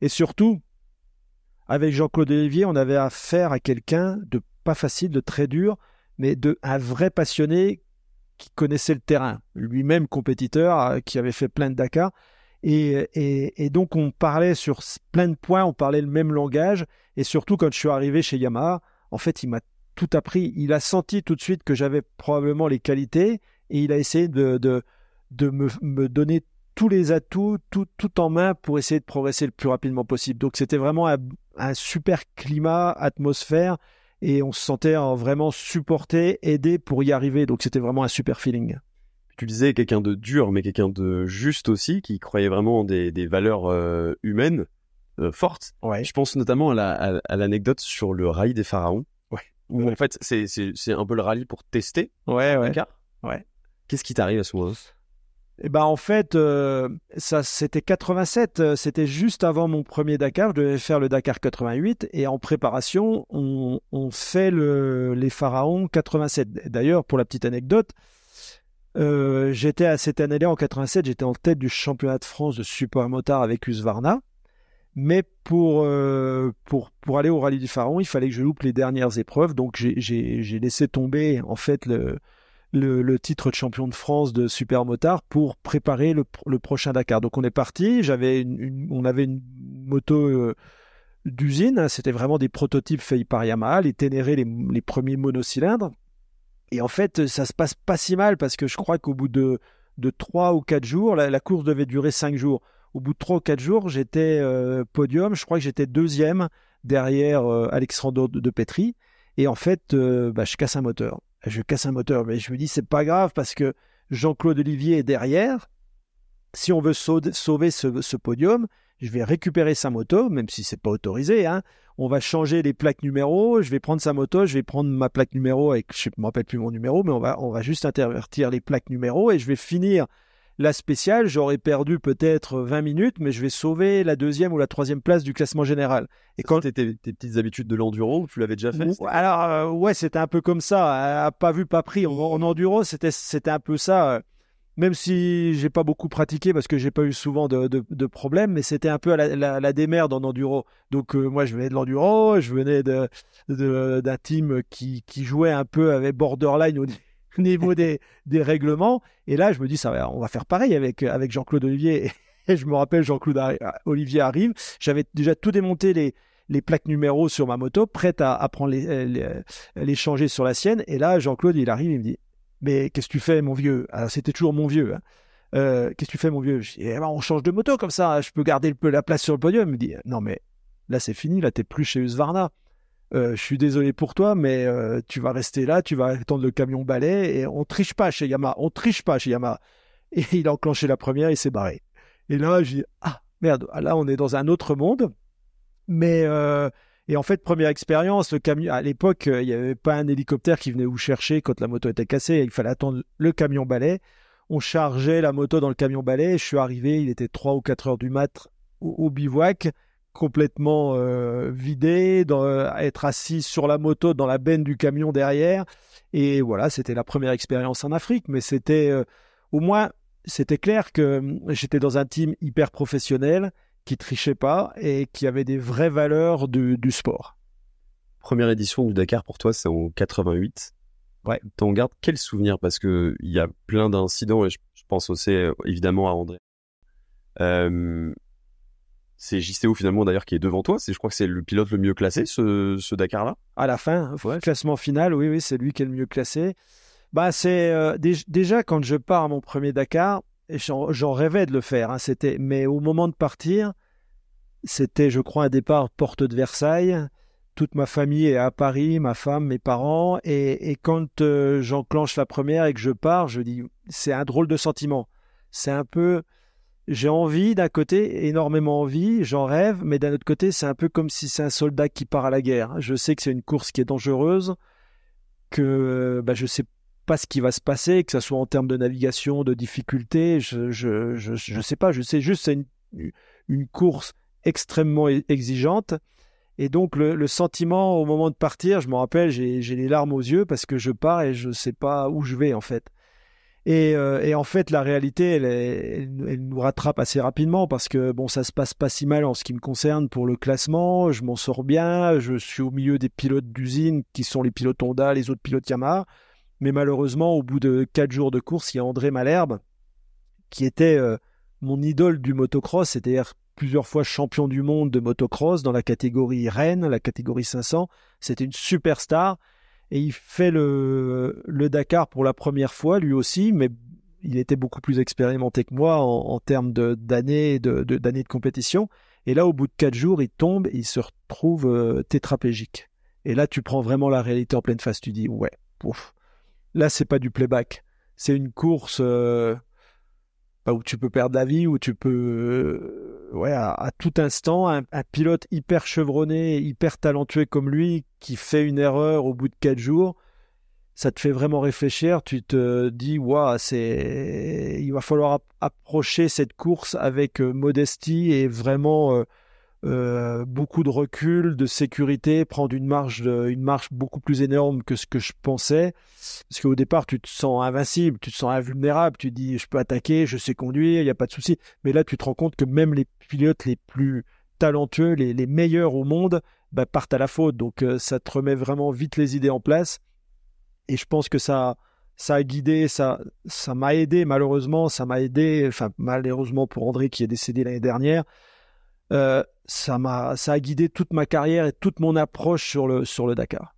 Et surtout, avec Jean-Claude Olivier, on avait affaire à quelqu'un de pas facile, de très dur, mais un vrai passionné qui connaissait le terrain, lui-même compétiteur, qui avait fait plein de Dakar. Et donc, on parlait sur plein de points, on parlait le même langage. Et surtout, quand je suis arrivé chez Yamaha, en fait, il m'a tout appris. Il a senti tout de suite que j'avais probablement les qualités et il a essayé de me donner tous les atouts, tout en main pour essayer de progresser le plus rapidement possible. Donc, c'était vraiment un super climat, atmosphère, et on se sentait vraiment supporté, aidé pour y arriver. Donc, c'était vraiment un super feeling. Tu disais quelqu'un de dur, mais quelqu'un de juste aussi, qui croyait vraiment en des valeurs humaines fortes. Ouais. Je pense notamment à l'anecdote sur le rallye des pharaons. Ouais. Où en fait, c'est un peu le rallye pour tester Ouais. Dakar. Ouais. Qu'est-ce qui t'arrive à ce moment-là? Eh ben en fait, ça c'était 87, c'était juste avant mon premier Dakar. Je devais faire le Dakar 88 et en préparation, on fait les Pharaons 87. D'ailleurs, pour la petite anecdote, j'étais à cette année-là en 87, j'étais en tête du championnat de France de super motard avec Husqvarna. Mais pour aller au rallye du Pharaon, il fallait que je loupe les dernières épreuves. Donc j'ai laissé tomber en fait le titre de champion de France de super motard pour préparer le prochain Dakar. Donc on est parti, on avait une moto d'usine, hein, c'était vraiment des prototypes faits par Yamaha, les Ténéré, les premiers monocylindres. Et en fait, ça se passe pas si mal parce que je crois qu'au bout de 3 ou 4 jours, la course devait durer 5 jours. Au bout de 3 ou 4 jours, j'étais podium, je crois que j'étais deuxième derrière Alexandre de Petry. Et en fait, je casse un moteur. Mais je me dis, c'est pas grave parce que Jean-Claude Olivier est derrière. Si on veut sauver ce podium, je vais récupérer sa moto, même si c'est pas autorisé, hein. On va changer les plaques numéro. Je vais prendre sa moto, je vais prendre ma plaque numéro avec, je me rappelle plus mon numéro, mais on va juste intervertir les plaques numéro et je vais finir la spéciale. J'aurais perdu peut-être 20 minutes, mais je vais sauver la 2e ou la 3e place du classement général. Et quand tes petites habitudes de l'enduro, tu l'avais déjà fait? Alors, ouais, c'était un peu comme ça. Pas vu, pas pris. En enduro, c'était un peu ça. Même si j'ai pas beaucoup pratiqué parce que j'ai pas eu souvent de problèmes, mais c'était un peu la démerde en enduro. Donc moi je venais de l'enduro, je venais d'un team qui jouait un peu avec borderline au niveau des règlements. Et là je me dis on va faire pareil avec Jean-Claude Olivier. Et je me rappelle Jean-Claude Olivier arrive. J'avais déjà tout démonté les plaques numéros sur ma moto, prête à prendre les changer sur la sienne. Et là Jean-Claude il arrive, il me dit: mais qu'est-ce que tu fais, mon vieux? Alors, c'était toujours mon vieux. Hein. Qu'est-ce que tu fais, mon vieux? Je dis, on change de moto comme ça, je peux garder la place sur le podium. Il me dit, non, mais là, c'est fini, là, t'es plus chez Husqvarna. Je suis désolé pour toi, mais tu vas rester là, tu vas attendre le camion balai et on triche pas chez Yamaha. Et il a enclenché la première, il s'est barré. Et là, je dis, ah, merde, là, on est dans un autre monde. Mais et en fait, première expérience, le camion, à l'époque, il n'y avait pas un hélicoptère qui venait vous chercher quand la moto était cassée. Il fallait attendre le camion balai. On chargeait la moto dans le camion balai. Je suis arrivé, il était 3 ou 4 heures du mat au bivouac, complètement vidé, être assis sur la moto dans la benne du camion derrière. Et voilà, c'était la première expérience en Afrique. Mais c'était, au moins, c'était clair que j'étais dans un team hyper professionnel, qui trichait pas et qui avait des vraies valeurs du sport. Première édition du Dakar pour toi, c'est en 88. Ouais. T'en gardes quel souvenir? Parce que il y a plein d'incidents et je pense aussi évidemment à André. C'est JCO finalement d'ailleurs qui est devant toi. Je crois que c'est le pilote le mieux classé ce Dakar-là. À la fin, classement final, oui, c'est lui qui est le mieux classé. Bah c'est déjà quand je pars à mon premier Dakar. J'en rêvais de le faire, hein, mais au moment de partir, c'était, je crois, un départ porte de Versailles. Toute ma famille est à Paris, ma femme, mes parents. Et quand j'enclenche la première et que je pars, je dis, c'est un drôle de sentiment. C'est un peu, j'ai envie d'un côté, énormément envie, j'en rêve, mais d'un autre côté, c'est un peu comme si c'est un soldat qui part à la guerre. Je sais que c'est une course qui est dangereuse, que je sais pas ce qui va se passer, que ce soit en termes de navigation, de difficulté, je sais pas, je sais juste c'est une course extrêmement exigente et donc le sentiment au moment de partir, je me rappelle, j'ai les larmes aux yeux parce que je pars et je sais pas où je vais en fait. Et en fait la réalité elle nous rattrape assez rapidement parce que bon ça se passe pas si mal en ce qui me concerne pour le classement, je m'en sors bien, je suis au milieu des pilotes d'usine qui sont les pilotes Honda, les autres pilotes Yamaha. Mais malheureusement, au bout de 4 jours de course, il y a André Malherbe, qui était mon idole du motocross, c'est-à-dire plusieurs fois champion du monde de motocross dans la catégorie Rennes, la catégorie 500. C'était une superstar. Et il fait le Dakar pour la première fois, lui aussi, mais il était beaucoup plus expérimenté que moi en termes d'années de compétition. Et là, au bout de 4 jours, il tombe et il se retrouve tétraplégique. Et là, tu prends vraiment la réalité en pleine face. Tu dis, ouais, pouf. Là, c'est pas du playback. c'est une course où tu peux perdre la vie, où tu peux, à tout instant, un pilote hyper chevronné, hyper talentueux comme lui, qui fait une erreur au bout de 4 jours, ça te fait vraiment réfléchir. Tu te dis, il va falloir approcher cette course avec modestie et vraiment beaucoup de recul, de sécurité, prendre une marche beaucoup plus énorme que ce que je pensais. Parce qu'au départ, tu te sens invincible, tu te sens invulnérable, tu te dis je peux attaquer, je sais conduire, il n'y a pas de souci. Mais là, tu te rends compte que même les pilotes les plus talentueux, les meilleurs au monde, partent à la faute. Donc ça te remet vraiment vite les idées en place. Et je pense que ça a guidé, ça m'a aidé, malheureusement, malheureusement pour André qui est décédé l'année dernière. Ça a guidé toute ma carrière et toute mon approche sur le Dakar.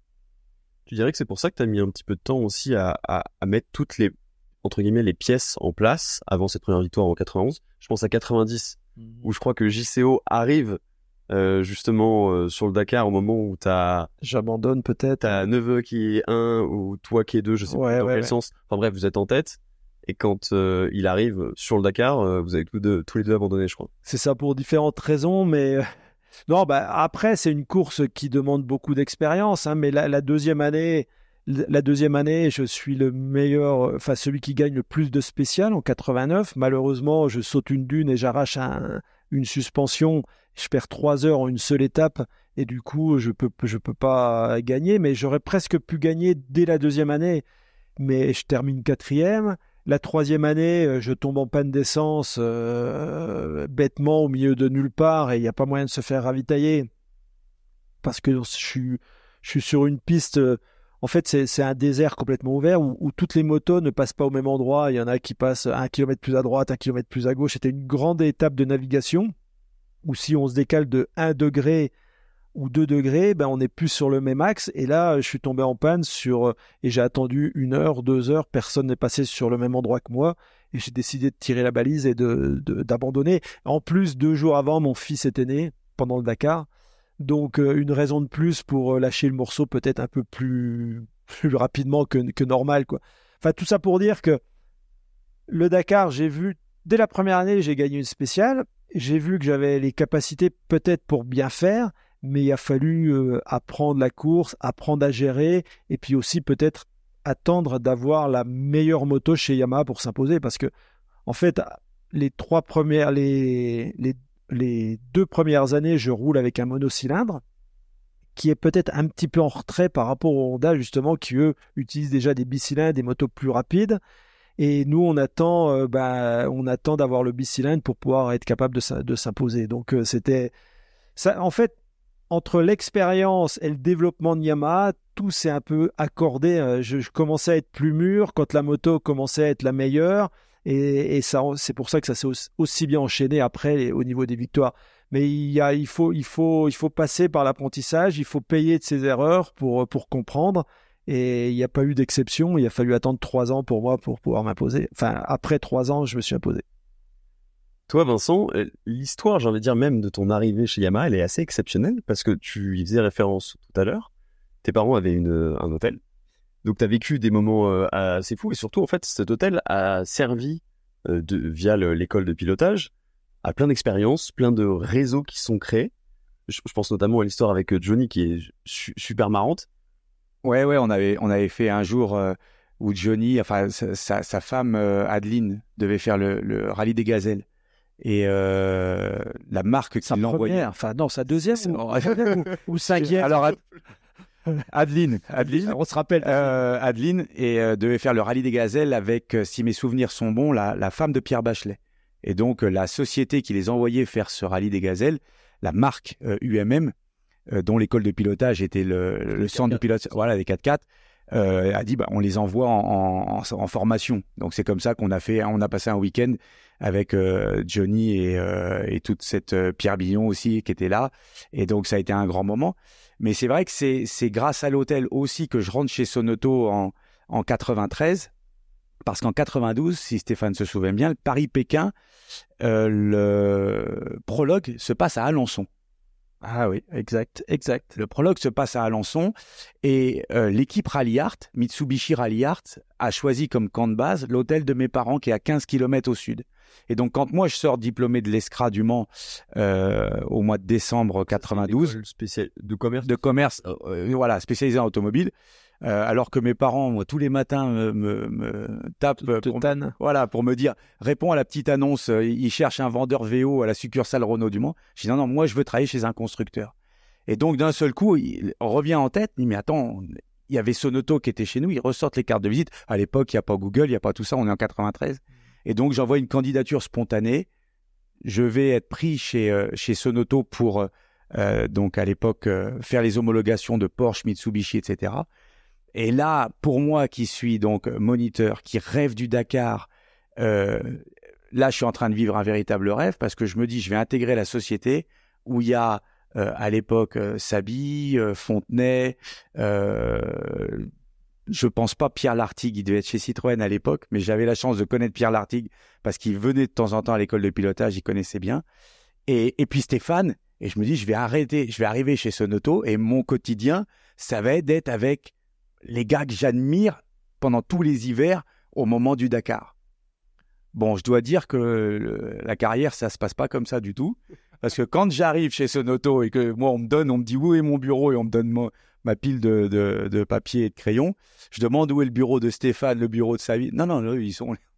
Tu dirais que c'est pour ça que tu as mis un petit peu de temps aussi à mettre toutes les, entre guillemets, les pièces en place avant cette première victoire en 91. Je pense à 90, où je crois que JCO arrive justement sur le Dakar au moment où j'abandonne peut-être. T'as neveu qui est 1 ou toi qui est 2, je sais pas dans quel sens. Enfin bref, vous êtes en tête. Et quand il arrive sur le Dakar, vous avez tous les deux abandonné, je crois. C'est ça pour différentes raisons, mais non, après c'est une course qui demande beaucoup d'expérience, hein, mais la deuxième année, je suis le meilleur, celui qui gagne le plus de spécial en 89. Malheureusement, je saute une dune et j'arrache une suspension. Je perds 3 heures en une seule étape et du coup, je peux pas gagner, mais j'aurais presque pu gagner dès la deuxième année. Mais je termine 4e. La 3e année, je tombe en panne d'essence bêtement au milieu de nulle part et il n'y a pas moyen de se faire ravitailler parce que je suis sur une piste. En fait, c'est un désert complètement ouvert où toutes les motos ne passent pas au même endroit. Il y en a qui passent 1 kilomètre plus à droite, 1 kilomètre plus à gauche. C'était une grande étape de navigation où si on se décale de 1 degré ou 2 degrés, on n'est plus sur le même axe. Et là, je suis tombé en panne et j'ai attendu 1 heure, 2 heures. Personne n'est passé sur le même endroit que moi. Et j'ai décidé de tirer la balise et d'abandonner. En plus, 2 jours avant, mon fils était né pendant le Dakar. Donc, une raison de plus pour lâcher le morceau peut-être un peu plus rapidement que normal, quoi. Enfin, tout ça pour dire que le Dakar, j'ai vu, dès la première année, j'ai gagné une spéciale. J'ai vu que j'avais les capacités peut-être pour bien faire, mais il a fallu apprendre la course, apprendre à gérer, et puis aussi peut-être attendre d'avoir la meilleure moto chez Yamaha pour s'imposer, parce que en fait, les 2 premières années, je roule avec un monocylindre qui est peut-être un petit peu en retrait par rapport aux Honda, justement, qui eux utilisent déjà des bicylindres, des motos plus rapides. Et nous, on attend d'avoir le bicylindre pour pouvoir être capable de s'imposer. Donc, c'était ça. En fait, entre l'expérience et le développement de Yamaha, tout s'est un peu accordé. Je commençais à être plus mûr quand la moto commençait à être la meilleure. Et ça, c'est pour ça que ça s'est aussi bien enchaîné après au niveau des victoires. Mais il faut passer par l'apprentissage, il faut payer de ses erreurs pour comprendre. Et il n'y a pas eu d'exception. Il a fallu attendre 3 ans pour moi pour pouvoir m'imposer. Enfin, après 3 ans, je me suis imposé. Toi, Vincent, l'histoire, j'ai envie de dire même de ton arrivée chez Yamaha, elle est assez exceptionnelle parce que tu y faisais référence tout à l'heure. Tes parents avaient un hôtel. Donc, tu as vécu des moments assez fous et surtout, en fait, cet hôtel a servi via l'école de pilotage à plein d'expériences, plein de réseaux qui sont créés. Je pense notamment à l'histoire avec Johnny qui est super marrante. Ouais, on avait fait un jour où Johnny, enfin sa femme Adeline devait faire le rallye des gazelles. Et la marque qui l'envoyait. Enfin non, sa deuxième ou 5e. Alors Adeline, on se rappelle. Adeline devait faire le rallye des gazelles avec, si mes souvenirs sont bons, la femme de Pierre Bachelet. Et donc la société qui les envoyait faire ce rallye des gazelles, la marque UMM, dont l'école de pilotage était le centre de pilotage, voilà, des 4x4, a dit on les envoie en formation. Donc c'est comme ça qu'on a passé un week-end avec Johnny et toute cette Pierre Billon aussi qui était là. Et donc ça a été un grand moment. Mais c'est vrai que c'est grâce à l'hôtel aussi que je rentre chez Sonoto en 93. Parce qu'en 92, si Stéphane se souvient bien, le Paris-Pékin, le prologue se passe à Alençon. Ah oui, exact. Le prologue se passe à Alençon et l'équipe Rally Art, Mitsubishi Rally Art, a choisi comme camp de base l'hôtel de mes parents qui est à 15 km au sud. Et donc quand moi je sors diplômé de l'ESCRA du Mans au mois de décembre 92, de commerce, voilà, spécialisé en automobile, alors que mes parents, moi, tous les matins me tapent pour me dire, réponds à la petite annonce, ils cherchent un vendeur VO à la succursale Renault du Mans. Je dis non, moi je veux travailler chez un constructeur. Et donc d'un seul coup, il revient en tête, il dit mais attends, il y avait Sonoto qui était chez nous, ils ressortent les cartes de visite. À l'époque, il n'y a pas Google, il n'y a pas tout ça, on est en 93. Et donc j'envoie une candidature spontanée. Je vais être pris chez Sonoto pour donc à l'époque faire les homologations de Porsche, Mitsubishi, etc. Et là, pour moi qui suis donc moniteur, qui rêve du Dakar, là je suis en train de vivre un véritable rêve parce que je me dis je vais intégrer la société où il y a à l'époque Saby, Fontenay, je pense pas Pierre Lartigue, il devait être chez Citroën à l'époque, mais j'avais la chance de connaître Pierre Lartigue parce qu'il venait de temps en temps à l'école de pilotage, il connaissait bien. Et puis Stéphane, et je me dis je vais arriver chez Sonoto et mon quotidien, ça va être d'être avec les gars que j'admire pendant tous les hivers au moment du Dakar. Bon, je dois dire que la carrière, ça se passe pas comme ça du tout. Parce que quand j'arrive chez Sonoto et que moi, on me dit où est mon bureau et on me donne ma pile de papier et de crayon, je demande où est le bureau de Stéphane, le bureau de Saby. Non,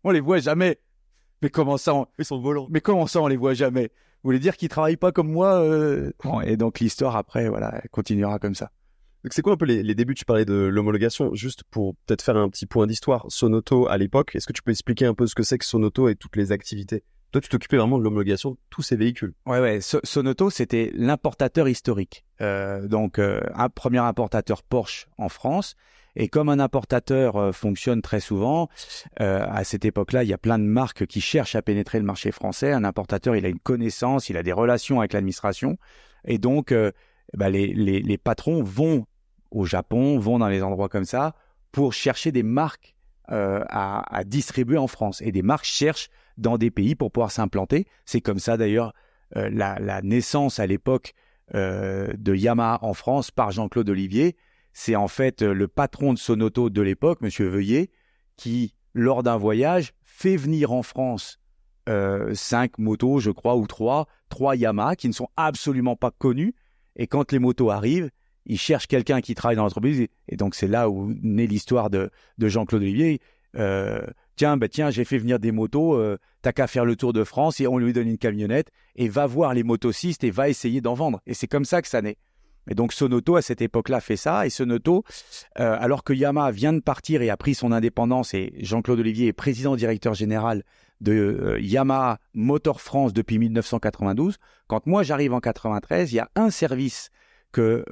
on les voit jamais. Mais comment ça, ils sont volants. Mais comment ça, on les voit jamais? Vous voulez dire qu'ils travaillent pas comme moi Bon, et donc l'histoire après, voilà, elle continuera comme ça. Donc c'est quoi un peu les débuts? Tu parlais de l'homologation, juste pour peut-être faire un petit point d'histoire. Sonoto à l'époque, est-ce que tu peux expliquer un peu ce que c'est que Sonoto et toutes les activités? Toi, tu t'occupais vraiment de l'homologation de tous ces véhicules. Ouais. Sonoto, c'était l'importateur historique. Donc un premier importateur Porsche en France. Et comme un importateur fonctionne très souvent, à cette époque-là, il y a plein de marques qui cherchent à pénétrer le marché français. Un importateur, il a une connaissance, il a des relations avec l'administration. Et donc, les patrons vont au Japon, vont dans les endroits comme ça pour chercher des marques à distribuer en France. Et des marques cherchent dans des pays pour pouvoir s'implanter. C'est comme ça d'ailleurs la naissance à l'époque de Yamaha en France par Jean-Claude Olivier. C'est en fait le patron de Sonoto de l'époque, Monsieur Veuillet, qui, lors d'un voyage, fait venir en France 5 motos, je crois, ou 3 Yamaha qui ne sont absolument pas connues. Et quand les motos arrivent, ils cherchent quelqu'un qui travaille dans l'entreprise. Et donc, c'est là où naît l'histoire de Jean-Claude Olivier. Tiens, j'ai fait venir des motos, t'as qu'à faire le tour de France et on lui donne une camionnette et va voir les motocistes et va essayer d'en vendre. Et c'est comme ça que ça naît. Et donc, Sonoto, à cette époque-là, fait ça. Et Sonoto, alors que Yamaha vient de partir et a pris son indépendance et Jean-Claude Olivier est président-directeur général de Yamaha Motor France depuis 1992, quand moi j'arrive en 93, il y a un service que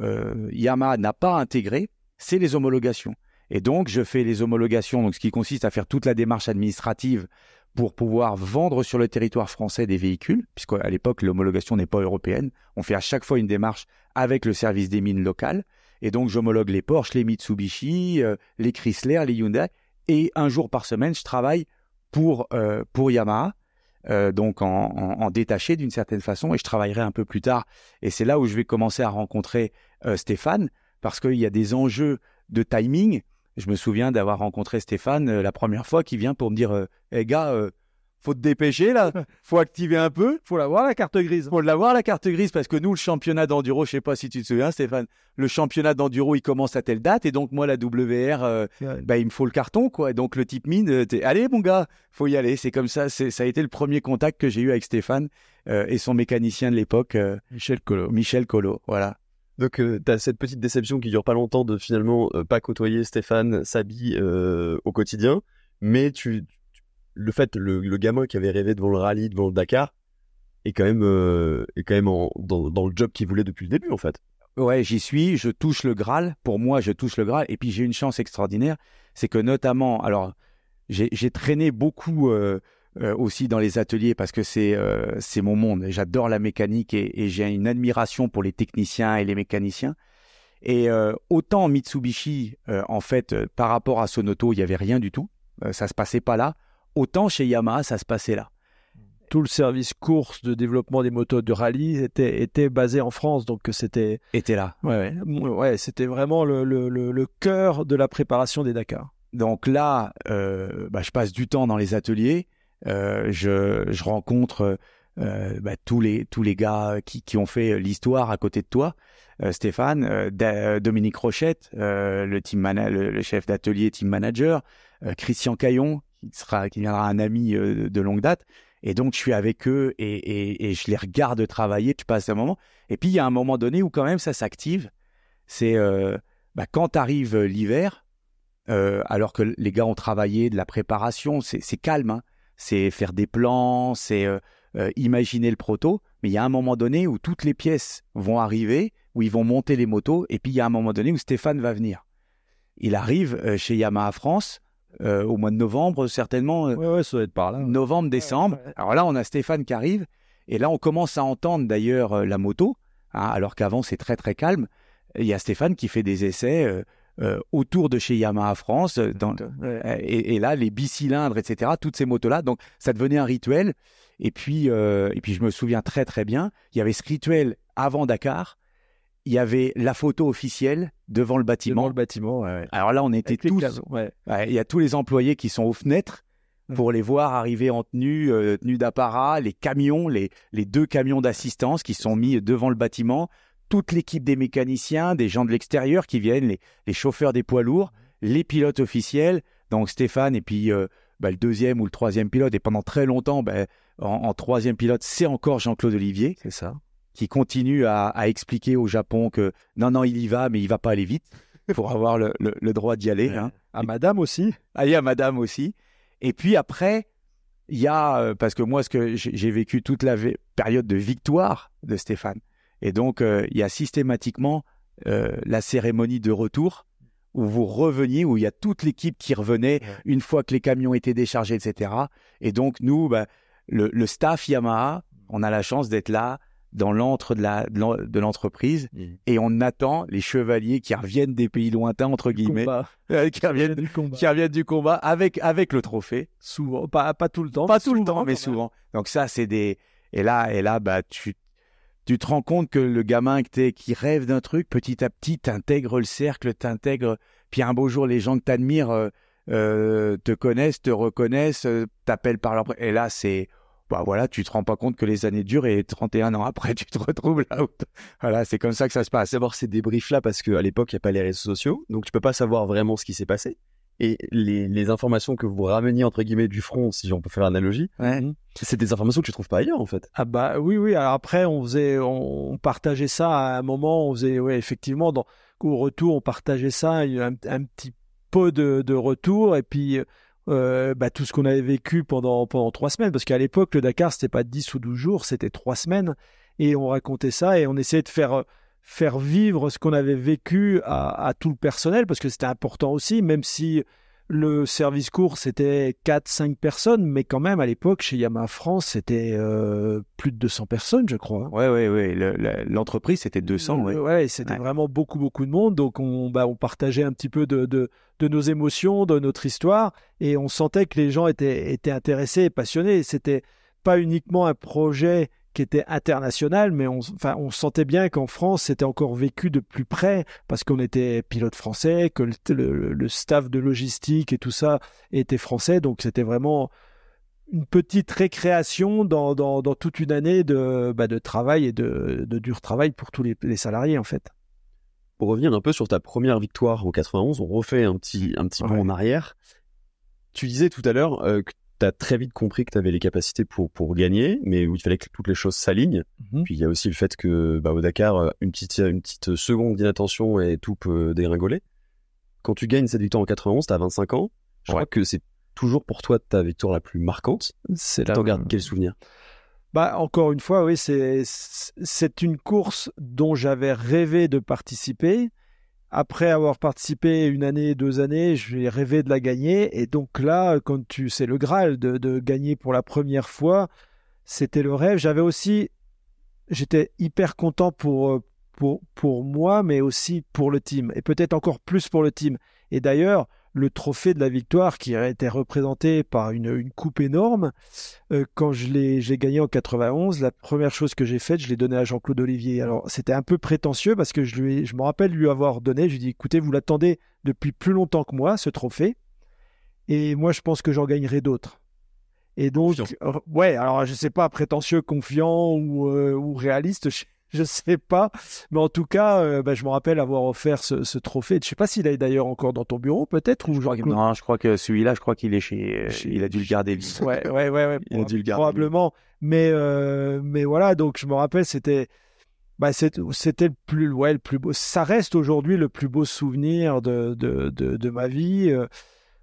Yamaha n'a pas intégré, c'est les homologations. Et donc, je fais les homologations, donc ce qui consiste à faire toute la démarche administrative pour pouvoir vendre sur le territoire français des véhicules, puisqu'à l'époque, l'homologation n'est pas européenne. On fait à chaque fois une démarche avec le service des mines locales. Et donc, j'homologue les Porsche, les Mitsubishi, les Chrysler, les Hyundai. Et un jour par semaine, je travaille pour Yamaha, donc en détaché d'une certaine façon. Et je travaillerai un peu plus tard. Et c'est là où je vais commencer à rencontrer Stéphane, parce qu'il y a des enjeux de timing. Je me souviens d'avoir rencontré Stéphane la première fois qui vient pour me dire hey gars, faut te dépêcher là, faut activer un peu. Faut l'avoir la carte grise. Faut l'avoir la carte grise parce que nous, le championnat d'enduro, je sais pas si tu te souviens Stéphane, le championnat d'enduro il commence à telle date et donc moi la WR, il me faut le carton quoi. Et donc le type mine, allez mon gars, faut y aller. C'est comme ça, ça a été le premier contact que j'ai eu avec Stéphane et son mécanicien de l'époque, Michel Collot, voilà. Donc, tu as cette petite déception qui dure pas longtemps de finalement pas côtoyer Stéphane, Saby au quotidien, mais le gamin qui avait rêvé devant le rallye, devant le Dakar, est quand même dans le job qu'il voulait depuis le début en fait. Ouais, j'y suis, je touche le Graal. Pour moi, je touche le Graal. Et puis j'ai une chance extraordinaire, c'est que notamment, alors j'ai traîné beaucoup aussi dans les ateliers parce que c'est mon monde. J'adore la mécanique et j'ai une admiration pour les techniciens et les mécaniciens. Et autant Mitsubishi, en fait, par rapport à Sonoto, il y avait rien du tout. Ça se passait pas là. Autant chez Yamaha, ça se passait là. tout le service course de développement des motos de rallye était basé en France, donc c'était Était là. ouais, c'était vraiment le cœur de la préparation des Dakar. Donc là, je passe du temps dans les ateliers, je rencontre tous les gars qui ont fait l'histoire à côté de toi, Stéphane, Dominique Rochette, le chef d'atelier, team manager, Christian Caillon, qui viendra un ami de longue date. Et donc, je suis avec eux et je les regarde travailler, tu passes un moment. Et puis, il y a un moment donné où quand même ça s'active. C'est quand arrive l'hiver, alors que les gars ont travaillé de la préparation, c'est calme, hein. C'est faire des plans, c'est imaginer le proto. Mais il y a un moment donné où toutes les pièces vont arriver, où ils vont monter les motos. Et puis, il y a un moment donné où Stéphane va venir. Il arrive chez Yamaha France. Au mois de novembre, certainement. Ouais, ça doit être par là. Ouais. Novembre, décembre. Ouais. Alors là, on a Stéphane qui arrive. Et là, on commence à entendre d'ailleurs la moto, hein, alors qu'avant, c'est très, très calme. Il y a Stéphane qui fait des essais autour de chez Yamaha France. Et là, les bicylindres, etc., toutes ces motos-là. Donc, ça devenait un rituel. Et puis, je me souviens très, très bien, il y avait ce rituel avant Dakar. Il y avait la photo officielle devant le bâtiment. Devant le bâtiment, ouais. Alors là, on était tous... il y a tous les employés qui sont aux fenêtres pour les voir arriver en tenue d'apparat, les camions, les 2 camions d'assistance qui sont mis devant le bâtiment, toute l'équipe des mécaniciens, des gens de l'extérieur qui viennent, les chauffeurs des poids lourds, les pilotes officiels, donc Stéphane et puis le 2e ou le 3e pilote. Et pendant très longtemps, en 3e pilote, c'est encore Jean-Claude Olivier. C'est ça. Qui continue à expliquer au Japon que non, il y va, mais il va pas aller vite pour avoir le droit d'y aller. Hein. À madame aussi. Ah, il y a madame aussi. Et puis après, il y a, parce que moi, j'ai vécu toute la période de victoire de Stéphane. Et donc, il y a systématiquement la cérémonie de retour où vous reveniez, où il y a toute l'équipe qui revenait une fois que les camions étaient déchargés, etc. Et donc, nous, le staff Yamaha, on a la chance d'être là, dans l'antre de l'entreprise, et on attend les chevaliers qui reviennent des pays lointains, entre guillemets, qui reviennent du combat avec le trophée. Souvent, pas tout le temps. Pas tout le temps, mais souvent. Donc ça, c'est des... Et là, tu te rends compte que le gamin qui rêve d'un truc, petit à petit, t'intègres le cercle, puis un beau jour, les gens que t'admires te connaissent, te reconnaissent, t'appellent par leur... Et là, c'est... tu te rends pas compte que les années durent et 31 ans après, tu te retrouves là. Voilà, c'est comme ça que ça se passe. Savoir ces débriefs-là, parce qu'à l'époque, il n'y a pas les réseaux sociaux, donc tu peux pas savoir vraiment ce qui s'est passé. Et les informations que vous rameniez, entre guillemets, du front, si on peut faire l'analogie, c'est des informations que tu trouves pas ailleurs, en fait. Ah oui. Alors après, on partageait ça à un moment, on faisait, effectivement, au retour, on partageait ça, un petit pot de retour, et puis... tout ce qu'on avait vécu pendant 3 semaines, parce qu'à l'époque le Dakar c'était pas 10 ou 12 jours, c'était 3 semaines, et on racontait ça et on essayait de faire vivre ce qu'on avait vécu à tout le personnel, parce que c'était important aussi, même si le service course c'était 4-5 personnes, mais quand même à l'époque chez Yamaha France c'était plus de 200 personnes, je crois. Ouais. L'entreprise c'était 200. Ouais, c'était vraiment beaucoup de monde, donc on partageait un petit peu de nos émotions, de notre histoire, et on sentait que les gens étaient intéressés et passionnés. C'était pas uniquement un projet qui était international, mais on sentait bien qu'en France, c'était encore vécu de plus près, parce qu'on était pilote français, que le staff de logistique et tout ça était français, donc c'était vraiment une petite récréation dans toute une année de travail et de dur travail pour tous les salariés, en fait. Pour revenir un peu sur ta première victoire au 91, on refait un petit bond en arrière. Tu disais tout à l'heure que tu as très vite compris que tu avais les capacités pour gagner, mais où il fallait que toutes les choses s'alignent. Puis il y a aussi le fait que au Dakar, une petite seconde d'inattention et tout peut dégringoler. Quand tu gagnes cette victoire en 91, tu as 25 ans. Je crois que c'est toujours pour toi ta victoire la plus marquante. T'en gardes quel souvenir ? Encore une fois, oui, c'est une course dont j'avais rêvé de participer. Après avoir participé 1 année, 2 années, j'ai rêvé de la gagner. Et donc là, c'est le Graal de gagner pour la première fois, c'était le rêve. J'étais hyper content pour moi, mais aussi pour le team. Et peut-être encore plus pour le team. Et d'ailleurs, le trophée de la victoire qui a été représenté par une coupe énorme. Quand j'ai gagné en 91, la première chose que j'ai faite, je l'ai donné à Jean-Claude Olivier. Alors, c'était un peu prétentieux parce que je me rappelle lui avoir donné, je lui ai dit, écoutez, vous l'attendez depuis plus longtemps que moi, ce trophée, et moi, je pense que j'en gagnerai d'autres. Et donc, ouais, alors je sais pas, prétentieux, confiant ou réaliste, je sais pas, mais en tout cas, je me rappelle avoir offert ce trophée. Je sais pas s'il est d'ailleurs encore dans ton bureau, peut-être, ou Non, je crois que celui-là, il est il a dû le garder lui. Ouais, il a dû le garder. Probablement. Mais voilà, donc je me rappelle, c'était le plus beau. Ça reste aujourd'hui le plus beau souvenir de ma vie.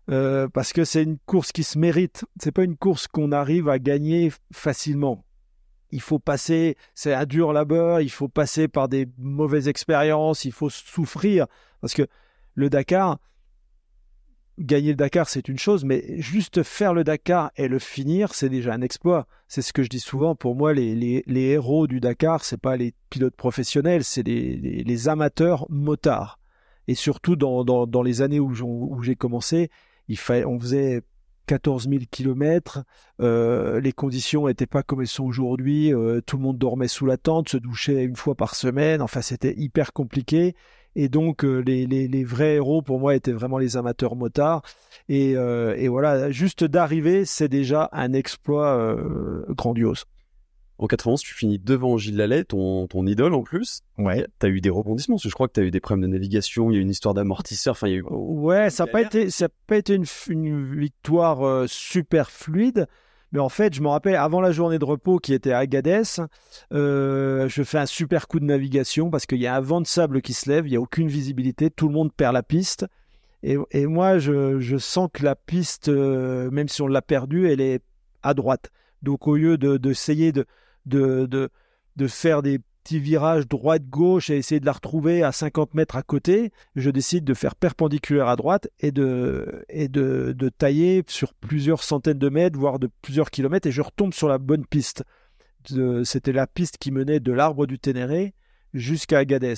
Parce que c'est une course qui se mérite. C'est pas une course qu'on arrive à gagner facilement. Il faut passer, c'est un dur labeur, il faut passer par des mauvaises expériences, il faut souffrir. Parce que le Dakar, gagner le Dakar, c'est une chose, mais juste faire le Dakar et le finir, c'est déjà un exploit. C'est ce que je dis souvent. Pour moi, les héros du Dakar, c'est pas les pilotes professionnels, c'est les amateurs motards. Et surtout dans les années où j'ai commencé, on faisait 14 000 kilomètres, les conditions n'étaient pas comme elles sont aujourd'hui, tout le monde dormait sous la tente, se douchait une fois par semaine, enfin c'était hyper compliqué, et donc les vrais héros pour moi étaient vraiment les amateurs motards, et voilà, juste d'arriver, c'est déjà un exploit grandiose. En 91, tu finis devant Gilles Lallet, ton idole en plus. Ouais. T'as eu des rebondissements, parce que je crois que t'as eu des problèmes de navigation, il y a eu une histoire d'amortisseur, enfin il y a eu... Ouais, ça n'a pas été une victoire super fluide, mais en fait, je me rappelle, avant la journée de repos qui était à Agadez, je fais un super coup de navigation parce qu'il y a un vent de sable qui se lève, il n'y a aucune visibilité, tout le monde perd la piste. Et moi, je sens que la piste, même si on l'a perdue, elle est à droite. Donc, au lieu d'essayer de faire des petits virages droite-gauche et essayer de la retrouver à 50 mètres à côté, je décide de faire perpendiculaire à droite et de tailler sur plusieurs centaines de mètres, voire de plusieurs kilomètres, et je retombe sur la bonne piste. C'était la piste qui menait de l'Arbre du Ténéré jusqu'à Agadez.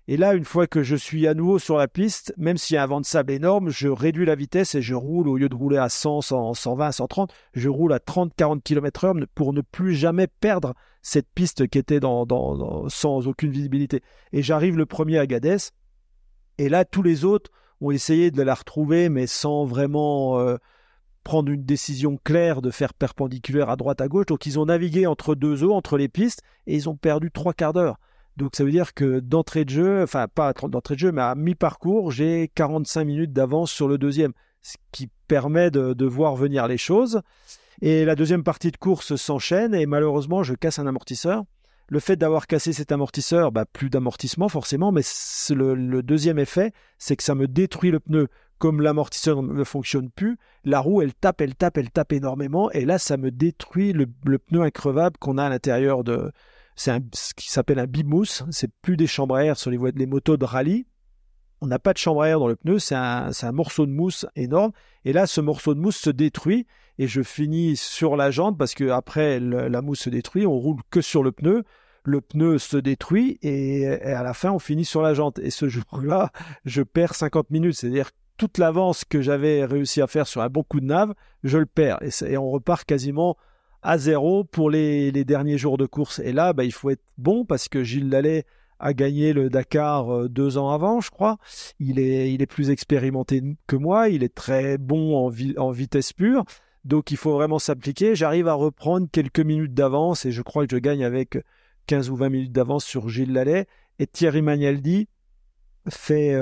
Et là, une fois que je suis à nouveau sur la piste, même s'il y a un vent de sable énorme, je réduis la vitesse et je roule, au lieu de rouler à 100, 120, 130, je roule à 30, 40 km/h pour ne plus jamais perdre cette piste qui était sans aucune visibilité. Et j'arrive le premier à Agadez, et là, tous les autres ont essayé de la retrouver, mais sans vraiment prendre une décision claire de faire perpendiculaire à droite, à gauche. Donc, ils ont navigué entre deux eaux, entre les pistes, et ils ont perdu 3/4 d'heure. Donc ça veut dire que d'entrée de jeu, enfin pas d'entrée de jeu, mais à mi-parcours, j'ai 45 minutes d'avance sur le deuxième, ce qui permet de voir venir les choses. Et la deuxième partie de course s'enchaîne et malheureusement, je casse un amortisseur. Le fait d'avoir cassé cet amortisseur, plus d'amortissement forcément, mais le deuxième effet, c'est que ça me détruit le pneu. Comme l'amortisseur ne fonctionne plus, la roue, elle tape énormément et là, ça me détruit le pneu increvable qu'on a à l'intérieur de... C'est ce qui s'appelle un bimousse, c'est plus des chambres à air sur les motos de rallye. On n'a pas de chambre à air dans le pneu, c'est un morceau de mousse énorme. Et là, ce morceau de mousse se détruit et je finis sur la jante parce que après la mousse se détruit, on roule que sur le pneu se détruit et à la fin, on finit sur la jante. Et ce jour-là, je perds 50 minutes, c'est-à-dire toute l'avance que j'avais réussi à faire sur un bon coup de nave, je le perds. Et on repart quasiment à zéro pour les derniers jours de course. Et là, il faut être bon parce que Gilles Lallet a gagné le Dakar 2 ans avant, je crois. Il est plus expérimenté que moi. Il est très bon en vitesse pure. Donc, il faut vraiment s'appliquer. J'arrive à reprendre quelques minutes d'avance et je crois que je gagne avec 15 ou 20 minutes d'avance sur Gilles Lallet. Et Thierry Magnaldi fait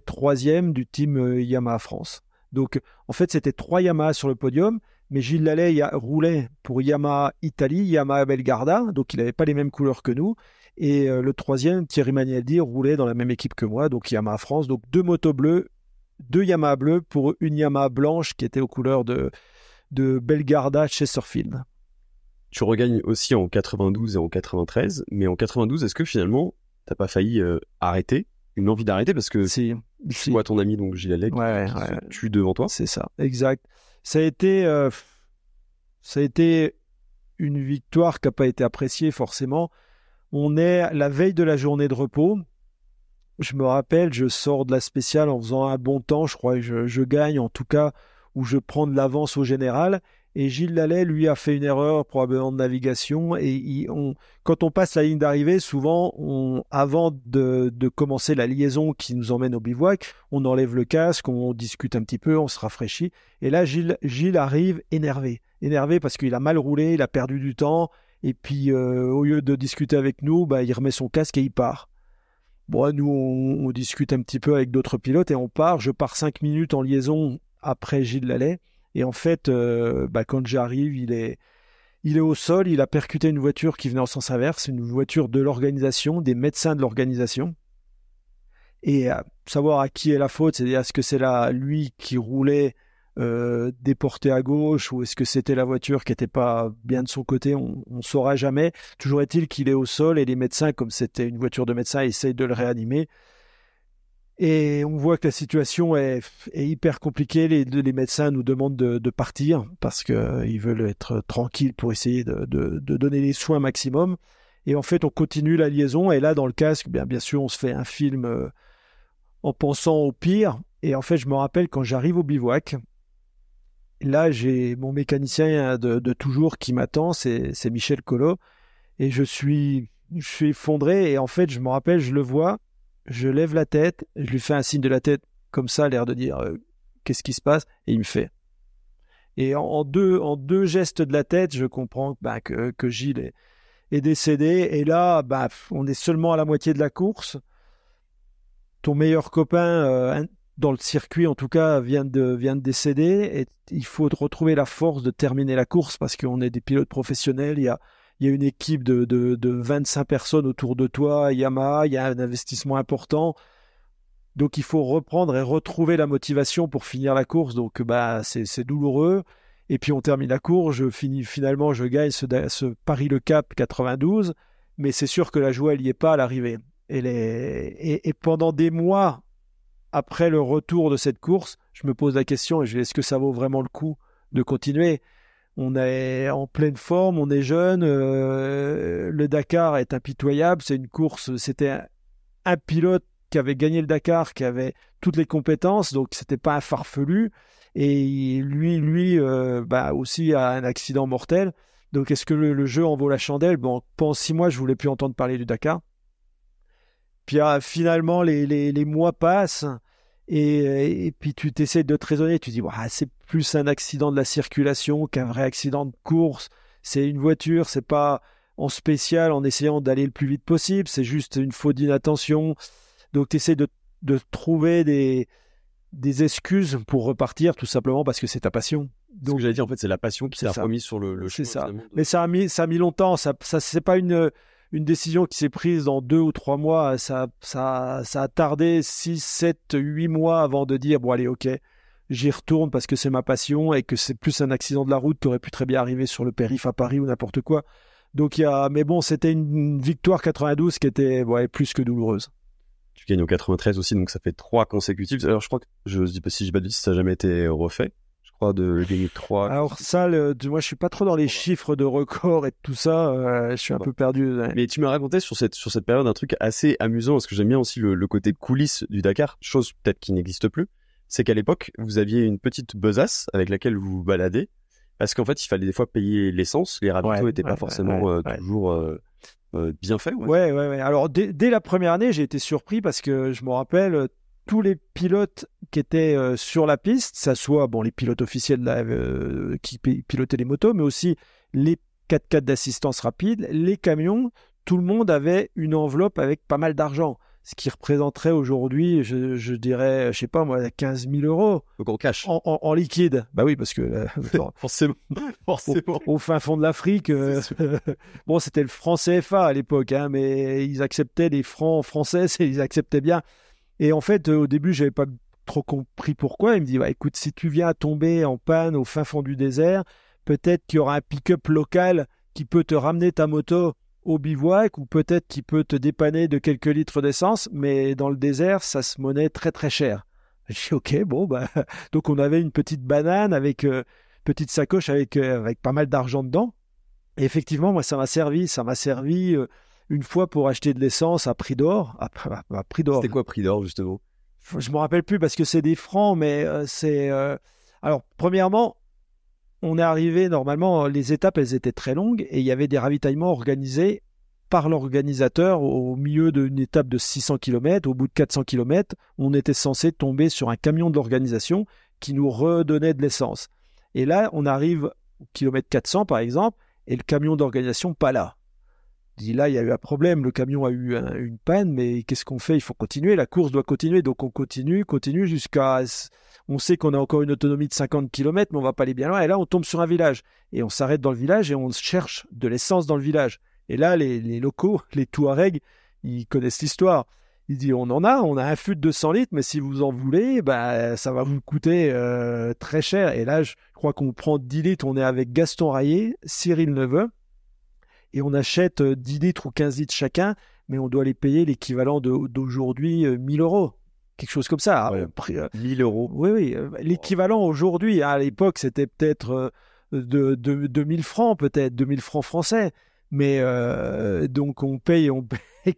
troisième du team Yamaha France. Donc, en fait, c'était 3 Yamaha sur le podium. Mais Gilles Lallet roulait pour Yamaha Italie, Yamaha Belgarda, donc il n'avait pas les mêmes couleurs que nous. Et le troisième, Thierry Magnaldi, roulait dans la même équipe que moi, donc Yamaha France. Donc 2 motos bleues, 2 Yamaha bleues pour une Yamaha blanche qui était aux couleurs de Belgarda Chesterfield. Tu regagnes aussi en 92 et en 93, mais en 92, est-ce que finalement, t'as pas failli arrêter, une envie d'arrêter parce que si. Tu vois ton ami donc Gilles Lallet qui se tue devant toi. C'est ça, exact. Ça a été une victoire qui n'a pas été appréciée forcément. On est la veille de la journée de repos je me rappelle, je sors de la spéciale en faisant un bon temps, je crois que je gagne en tout cas, ou je prends de l'avance au général. Et Gilles Lallet, lui, a fait une erreur probablement de navigation. Et quand on passe la ligne d'arrivée, souvent, avant de commencer la liaison qui nous emmène au bivouac, on enlève le casque, on discute un petit peu, on se rafraîchit. Et là, Gilles arrive énervé. Énervé parce qu'il a mal roulé, il a perdu du temps. Et puis, au lieu de discuter avec nous, il remet son casque et il part. Bon, nous, on discute un petit peu avec d'autres pilotes et on part. Je pars 5 minutes en liaison après Gilles Lallet. Et en fait, quand j'arrive, il est au sol, il a percuté une voiture qui venait en sens inverse, une voiture de l'organisation, des médecins de l'organisation. Et savoir à qui est la faute, c'est-à-dire est-ce que c'est lui qui roulait déporté à gauche ou est-ce que c'était la voiture qui n'était pas bien de son côté, on ne saura jamais. Toujours est-il qu'il est au sol et les médecins, comme c'était une voiture de médecin, essayent de le réanimer. Et on voit que la situation est hyper compliquée. Les médecins nous demandent de partir parce qu'ils veulent être tranquilles pour essayer de donner les soins maximum. Et en fait, on continue la liaison. Et là, dans le casque, bien sûr, on se fait un film en pensant au pire. Et en fait, je me rappelle quand j'arrive au bivouac, là, j'ai mon mécanicien de toujours qui m'attend, c'est Michel Collot. Et je suis effondré. Et en fait, je me rappelle, je le vois. Je lève la tête, je lui fais un signe de la tête comme ça, l'air de dire qu'est-ce qui se passe, et il me fait. Et en deux gestes de la tête, je comprends que Gilles est décédé. Et là, on est seulement à la moitié de la course. Ton meilleur copain, dans le circuit en tout cas, vient de décéder. Et il faut retrouver la force de terminer la course parce qu'on est des pilotes professionnels. Il y a une équipe de 25 personnes autour de toi, Yamaha, il y a un investissement important. Donc il faut reprendre et retrouver la motivation pour finir la course. Donc c'est douloureux. Et puis on termine la course, je gagne ce Paris-Le Cap 92, mais c'est sûr que la joie, elle n'y est pas à l'arrivée. Et pendant des mois après le retour de cette course, je me pose la question, est-ce que ça vaut vraiment le coup de continuer ? On est en pleine forme, on est jeune, le Dakar est impitoyable, c'est une course, c'était un pilote qui avait gagné le Dakar, qui avait toutes les compétences, donc c'était pas un farfelu, et lui aussi a un accident mortel, donc est-ce que le jeu en vaut la chandelle ? Bon, pendant 6 mois, je voulais plus entendre parler du Dakar. Puis finalement, les mois passent, et puis tu t'essaies de te raisonner, tu dis c'est plus un accident de la circulation qu'un vrai accident de course. C'est une voiture, c'est pas en spécial en essayant d'aller le plus vite possible, c'est juste une faute d'inattention. Donc tu essaies de trouver des excuses pour repartir, tout simplement parce que c'est ta passion. Donc ce que j'allais dire, en fait, c'est la passion qui t'a remis sur le chemin. C'est ça. Mais ça a mis longtemps. Ça c'est pas une décision qui s'est prise dans 2 ou 3 mois, ça a tardé 6, 7, 8 mois avant de dire bon allez ok, j'y retourne parce que c'est ma passion et que c'est plus un accident de la route qui aurait pu très bien arriver sur le périph' à Paris ou n'importe quoi. Donc mais bon, c'était une victoire 92 qui était plus que douloureuse. Tu gagnes au 93 aussi, donc ça fait 3 consécutives. Alors je crois que, si je pas dit, ça n'a jamais été refait. Je crois de gagner 3. Alors ça, moi je suis pas trop dans les chiffres de record et tout ça, je suis un peu perdu. Mais tu m'as raconté sur cette période un truc assez amusant, parce que j'aime bien aussi le côté coulisses du Dakar, chose peut-être qui n'existe plus. C'est qu'à l'époque, vous aviez une petite besace avec laquelle vous vous baladez, parce qu'en fait, il fallait des fois payer l'essence, les ravitaux n'étaient pas forcément toujours bien faits. Ouais. Alors dès la première année, j'ai été surpris parce que je me rappelle tous les pilotes qui étaient sur la piste, ça soit les pilotes officiels qui pilotaient les motos, mais aussi les 4x4 d'assistance rapide, les camions, tout le monde avait une enveloppe avec pas mal d'argent. Ce qui représenterait aujourd'hui, je dirais, je sais pas moi, 15 000 euros. Donc en cash. En liquide. Bah oui, parce que forcément. Au fin fond de l'Afrique, c'était le franc CFA à l'époque, mais ils acceptaient les francs français, ils acceptaient bien. Et en fait, au début, j'avais pas trop compris pourquoi. Il me dit, écoute, si tu viens à tomber en panne au fin fond du désert, peut-être qu'il y aura un pick-up local qui peut te ramener ta moto au bivouac ou peut-être qu'il peut te dépanner de quelques litres d'essence, mais dans le désert, ça se monnaie très très cher. Je dis, ok, donc on avait une petite banane avec petite sacoche avec pas mal d'argent dedans. Et effectivement, moi, ça m'a servi. une fois pour acheter de l'essence à prix d'or. À prix d'or. C'était quoi prix d'or, justement? Je me rappelle plus parce que c'est des francs, mais c'est... Alors, premièrement, on est arrivé, normalement, les étapes, elles étaient très longues et il y avait des ravitaillements organisés par l'organisateur au milieu d'une étape de 600 km. Au bout de 400 km, on était censé tomber sur un camion de l'organisation qui nous redonnait de l'essence. Et là, on arrive au kilomètre 400, par exemple, et le camion d'organisation pas là. Je dis là, il y a eu un problème, le camion a eu une panne, mais qu'est-ce qu'on fait? Il faut continuer, la course doit continuer. Donc on continue jusqu'à... On sait qu'on a encore une autonomie de 50 km, mais on va pas aller bien loin. Et là, on tombe sur un village. Et on s'arrête dans le village et on cherche de l'essence dans le village. Et là, les locaux, les Touaregs, ils connaissent l'histoire. Ils disent, on a un fût de 200 litres, mais si vous en voulez, bah, ça va vous coûter très cher. Et là, je crois qu'on prend 10 litres, on est avec Gaston Rayet, Cyril Neveu, et on achète 10 litres ou 15 litres chacun, mais on doit les payer l'équivalent d'aujourd'hui 1000 euros. Quelque chose comme ça. Ouais, 1000 euros. Oui. L'équivalent aujourd'hui, à l'époque, c'était peut-être de 2000 francs, peut-être 2000 francs français. Mais donc on paye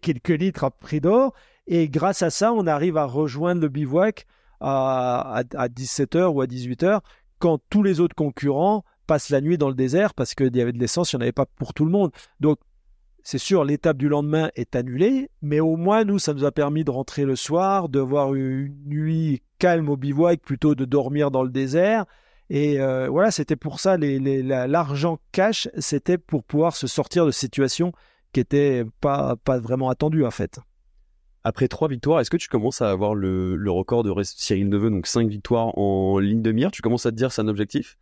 quelques litres à prix d'or. Et grâce à ça, on arrive à rejoindre le bivouac à 17h ou à 18h quand tous les autres concurrents passent la nuit dans le désert parce qu'il y avait de l'essence, il n'y en avait pas pour tout le monde. Donc, c'est sûr, l'étape du lendemain est annulée, mais au moins, nous, ça nous a permis de rentrer le soir, de voir une nuit calme au bivouac plutôt de dormir dans le désert. Et voilà, c'était pour ça, l'argent cash, c'était pour pouvoir se sortir de situations qui n'étaient pas vraiment attendues, en fait. Après 3 victoires, est-ce que tu commences à avoir le record de Cyril Neveu, donc 5 victoires en ligne de mire? Tu commences à te dire c'est un objectif?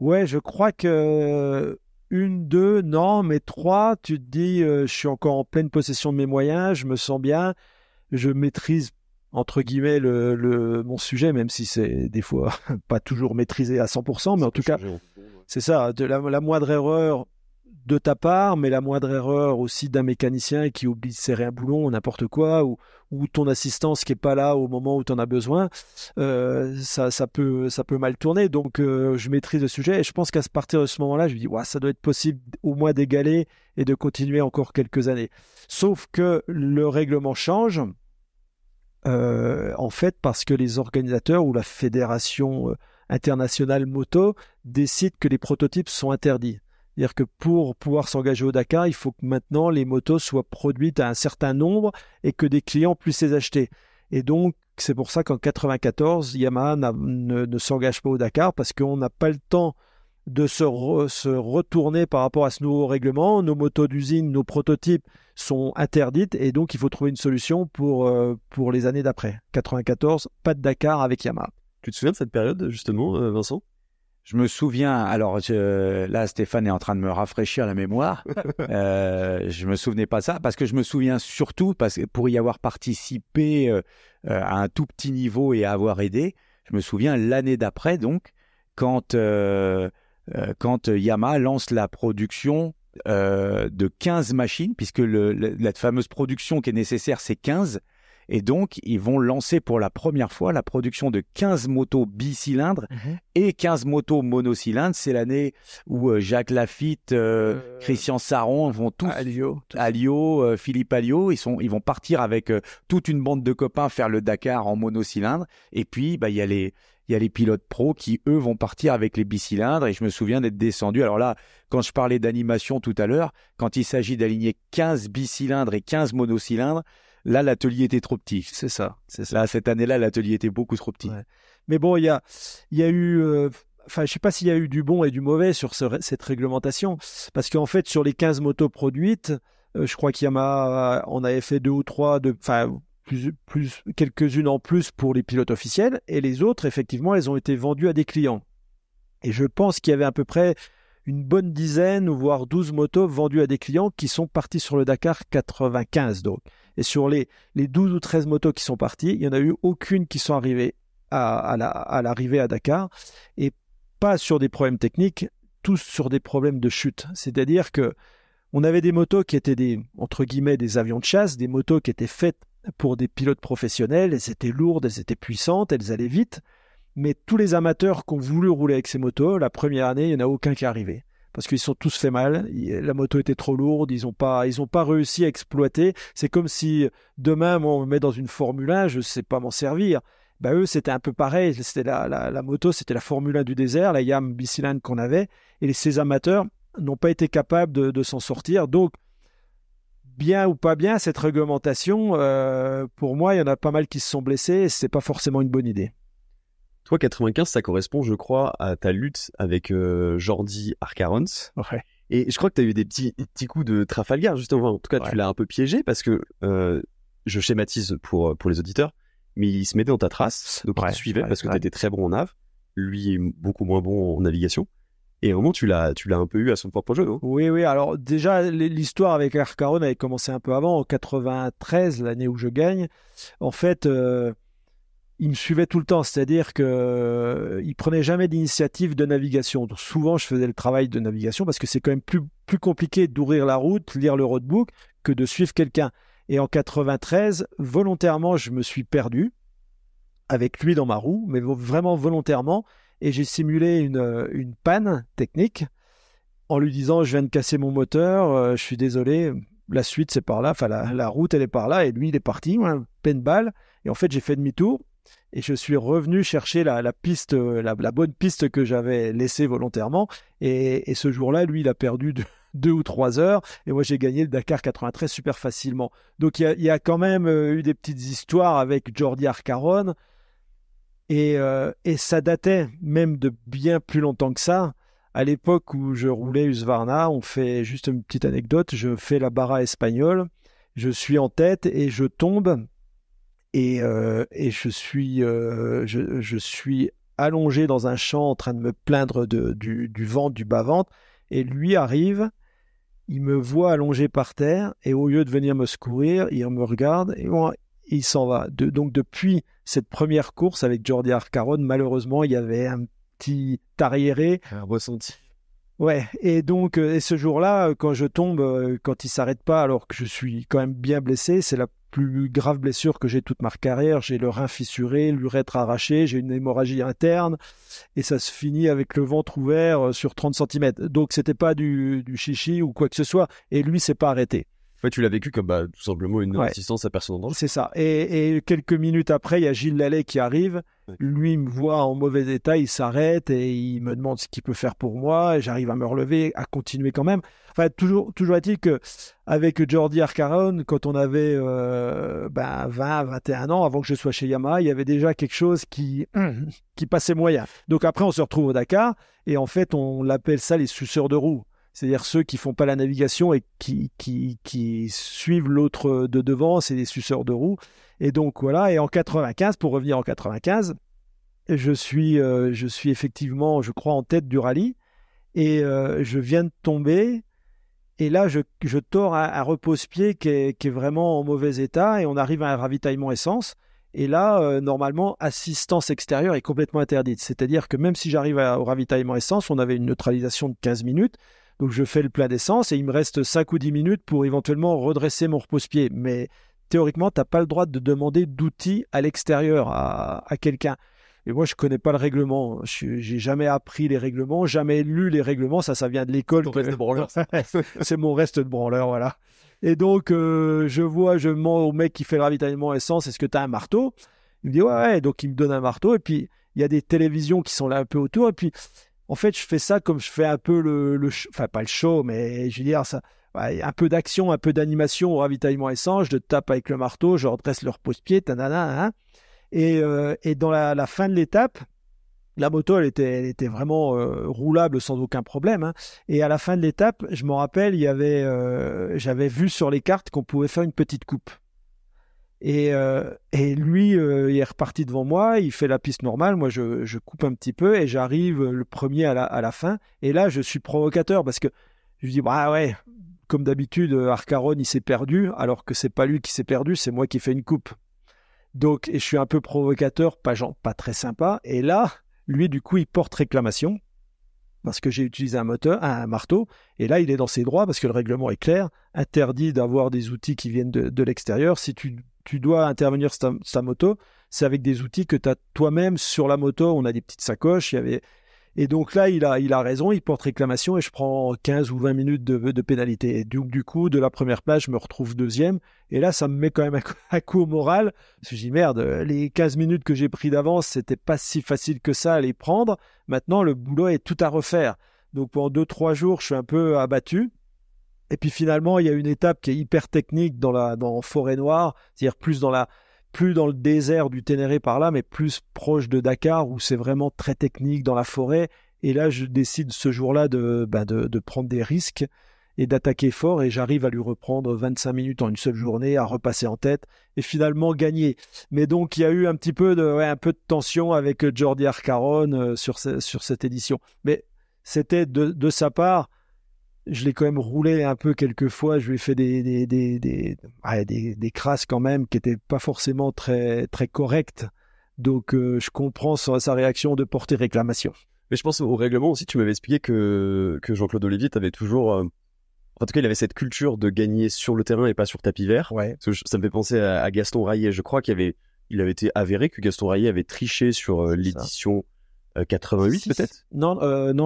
Ouais, je crois que 1, 2, non, mais 3, tu te dis, je suis encore en pleine possession de mes moyens, je me sens bien, je maîtrise, entre guillemets, mon sujet, même si c'est des fois pas toujours maîtrisé à 100%, mais en tout cas, c'est ça, la moindre erreur de ta part, mais la moindre erreur aussi d'un mécanicien qui oublie de serrer un boulon ou n'importe quoi, ou ton assistance qui est pas là au moment où tu en as besoin, ça peut mal tourner. Donc je maîtrise le sujet et je pense qu'à partir de ce moment-là, je me dis ça doit être possible au moins d'égaler et de continuer encore quelques années. Sauf que le règlement change en fait parce que les organisateurs ou la fédération internationale moto décident que les prototypes sont interdits. C'est-à-dire que pour pouvoir s'engager au Dakar, il faut que maintenant les motos soient produites à un certain nombre et que des clients puissent les acheter. Et donc, c'est pour ça qu'en 1994, Yamaha ne s'engage pas au Dakar parce qu'on n'a pas le temps de se retourner par rapport à ce nouveau règlement. Nos motos d'usine, nos prototypes sont interdites et donc il faut trouver une solution pour les années d'après. 1994, pas de Dakar avec Yamaha. Tu te souviens de cette période, justement, Vincent? Je me souviens, alors là Stéphane est en train de me rafraîchir la mémoire, je me souvenais pas ça, parce que je me souviens surtout, parce que pour y avoir participé à un tout petit niveau et à avoir aidé, je me souviens l'année d'après donc, quand Yamaha lance la production de 15 machines, puisque la fameuse production qui est nécessaire c'est 15, et donc, ils vont lancer pour la première fois la production de 15 motos bicylindres et 15 motos monocylindres. C'est l'année où Jacques Lafitte, Christian Saron vont tous... Alliot, Philippe Alliot, ils vont partir avec toute une bande de copains faire le Dakar en monocylindre. Et puis, il y a les pilotes pros qui, eux, vont partir avec les bicylindres. Et je me souviens d'être descendu. Alors là, quand je parlais d'animation tout à l'heure, quand il s'agit d'aligner 15 bicylindres et 15 monocylindres, là, l'atelier était trop petit. C'est ça. Là, cette année-là, l'atelier était beaucoup trop petit. Ouais. Mais bon, il y a eu... je sais pas s'il y a eu du bon et du mauvais sur cette réglementation. Parce qu'en fait, sur les 15 motos produites, je crois qu'Yamaha en avait fait 2 ou 3, quelques-unes en plus pour les pilotes officiels. Et les autres, effectivement, elles ont été vendues à des clients. Et je pense qu'il y avait à peu près une bonne dizaine, voire 12 motos vendues à des clients qui sont partis sur le Dakar 95. Donc. Et sur les 12 ou 13 motos qui sont parties, il n'y en a eu aucune qui sont arrivées à l'arrivée à Dakar. Et pas sur des problèmes techniques, tous sur des problèmes de chute. C'est-à-dire que on avait des motos qui étaient entre guillemets, des avions de chasse, des motos qui étaient faites pour des pilotes professionnels. Elles étaient lourdes, elles étaient puissantes, elles allaient vite. Mais tous les amateurs qui ont voulu rouler avec ces motos, la première année, il n'y en a aucun qui est arrivé. parce qu'ils sont tous fait mal. La moto était trop lourde, ils ont pas réussi à exploiter. C'est comme si demain, moi, on me met dans une Formule 1, je sais pas m'en servir. Bah, eux, c'était un peu pareil. C'était la moto, c'était la Formule 1 du désert, la Yam Bicilan qu'on avait. Et ces amateurs n'ont pas été capables de s'en sortir. Donc, bien ou pas bien, cette réglementation, pour moi, il y en a pas mal qui se sont blessés et c'est pas forcément une bonne idée. Toi, 95, ça correspond, je crois, à ta lutte avec Jordi Arcarons. Ouais. Et je crois que tu as eu des petits coups de Trafalgar, justement. En tout cas, tu l'as un peu piégé parce que, je schématise pour les auditeurs, mais il se mettait dans ta trace, donc il te suivait parce que tu étais très bon en nav, lui beaucoup moins bon en navigation. Et à un moment, tu l'as un peu eu à son propre jeu, non? Oui. Alors déjà, l'histoire avec Arcaron avait commencé un peu avant, en 93, l'année où je gagne. En fait, il me suivait tout le temps, c'est-à-dire que il prenait jamais d'initiative de navigation. Donc, souvent, je faisais le travail de navigation parce que c'est quand même plus compliqué d'ouvrir la route, lire le roadbook, que de suivre quelqu'un. Et en 93, volontairement, je me suis perdu avec lui dans ma roue, mais vraiment volontairement. Et j'ai simulé une panne technique en lui disant, je viens de casser mon moteur, je suis désolé, la suite c'est par là, enfin la route elle est par là, et lui il est parti, pleine balle. Et en fait j'ai fait demi-tour et je suis revenu chercher la piste, la bonne piste que j'avais laissée volontairement. Et ce jour-là, lui il a perdu 2 ou 3 heures, et moi j'ai gagné le Dakar 93 super facilement. Donc il y a quand même eu des petites histoires avec Jordi Arcaron. Et ça datait même de bien plus longtemps que ça. À l'époque où je roulais Husqvarna, on fait juste une petite anecdote, je fais la barra espagnole, je suis en tête et je tombe et je suis allongé dans un champ en train de me plaindre du ventre, du bas-ventre, et lui arrive, il me voit allongé par terre et au lieu de venir me secourir, il me regarde et moi, il s'en va. Donc depuis cette première course avec Jordi Arcaron, malheureusement, il y avait un petit arriéré. Un ressenti. Ouais, et donc et ce jour-là, quand je tombe, quand il s'arrête pas, alors que je suis quand même bien blessé, c'est la plus grave blessure que j'ai toute ma carrière. J'ai le rein fissuré, l'urètre arraché, j'ai une hémorragie interne, et ça se finit avec le ventre ouvert sur 30 cm. Donc c'était pas du chichi ou quoi que ce soit, et lui s'est pas arrêté. En fait, tu l'as vécu comme tout simplement une assistance à personne en danger. C'est ça. Et quelques minutes après, il y a Gilles Lallet qui arrive. Ouais. Lui, il me voit en mauvais état, il s'arrête et il me demande ce qu'il peut faire pour moi. Et j'arrive à me relever, à continuer quand même. Enfin, toujours est-il qu'avec Jordi Arcaron, quand on avait 20, 21 ans, avant que je sois chez Yamaha, il y avait déjà quelque chose qui passait moyen. Donc après, on se retrouve au Dakar et en fait, on l'appelle ça les suceurs de roues. C'est-à-dire ceux qui font pas la navigation et qui suivent l'autre de devant, c'est des suceurs de roues. Et donc voilà, et en 95, pour revenir en 95, je suis effectivement, je crois, en tête du rallye, et je viens de tomber, et là je tords un repose-pied qui est vraiment en mauvais état, et on arrive à un ravitaillement essence. Et là, normalement, assistance extérieure est complètement interdite. C'est-à-dire que même si j'arrive au ravitaillement essence, on avait une neutralisation de 15 minutes. Donc je fais le plein d'essence et il me reste 5 ou 10 minutes pour éventuellement redresser mon repose-pied. Mais théoriquement, tu n'as pas le droit de demander d'outils à l'extérieur à quelqu'un. Et moi, je ne connais pas le règlement. J'ai jamais appris les règlements, jamais lu les règlements. Ça vient de l'école. Ton reste de branleur. C'est mon reste de branleur, voilà. Et donc, je demande au mec qui fait le ravitaillement essence, est-ce que tu as un marteau? Il me dit, ouais. Donc, il me donne un marteau. Et puis, il y a des télévisions qui sont là un peu autour. Et puis, en fait, je fais ça comme je fais un peu enfin, pas le show, mais je veux dire, ça, ouais, un peu d'action, un peu d'animation au ravitaillement essence. Je tape avec le marteau, je redresse le repose-pied, tanana, hein. Et dans la fin de l'étape, la moto, elle était vraiment roulable sans aucun problème, hein. Et à la fin de l'étape, je me rappelle, j'avais vu sur les cartes qu'on pouvait faire une petite coupe. Et lui, il est reparti devant moi, il fait la piste normale, moi je coupe un petit peu et j'arrive le premier à la fin. Et là, je suis provocateur parce que je lui dis, bah ouais, comme d'habitude, Arcaron, il s'est perdu, alors que c'est pas lui qui s'est perdu, c'est moi qui fais une coupe. Donc, et je suis un peu provocateur, pas très sympa. Et là, lui, du coup, il porte réclamation parce que j'ai utilisé un marteau. Et là, il est dans ses droits parce que le règlement est clair, interdit d'avoir des outils qui viennent de l'extérieur. Si tu dois intervenir sur ta moto, c'est avec des outils que tu as toi-même sur la moto. On a des petites sacoches, il Et donc là, il a raison, il porte réclamation et je prends 15 ou 20 minutes de pénalité. Et donc, du coup, de la première place, je me retrouve deuxième. Et là, ça me met quand même un coup au moral. Parce que je dis, merde, les 15 minutes que j'ai pris d'avance, c'était pas si facile que ça à les prendre. Maintenant, le boulot est tout à refaire. Donc, pendant 2-3 jours, je suis un peu abattu. Et puis finalement, il y a une étape qui est hyper technique dans Forêt Noire, c'est-à-dire plus dans le désert du Ténéré par là, mais plus proche de Dakar, où c'est vraiment très technique dans la forêt. Et là, je décide ce jour-là de prendre des risques et d'attaquer fort. Et j'arrive à lui reprendre 25 minutes en une seule journée, à repasser en tête et finalement gagner. Mais donc, il y a eu un peu de tension avec Jordi Arcaron sur cette édition. Mais c'était de sa part. Je l'ai quand même roulé un peu quelques fois. Je lui ai fait des crasses quand même qui n'étaient pas forcément très, très correctes. Donc, je comprends sa réaction de porter réclamation. Mais je pense au règlement aussi, tu m'avais expliqué que Jean-Claude Olivier t'avait toujours... en tout cas, il avait cette culture de gagner sur le terrain et pas sur tapis vert. Ouais. Ça me fait penser à Gaston Raillet. Je crois il avait été avéré que Gaston Raillet avait triché sur l'édition 88 peut-être. Non,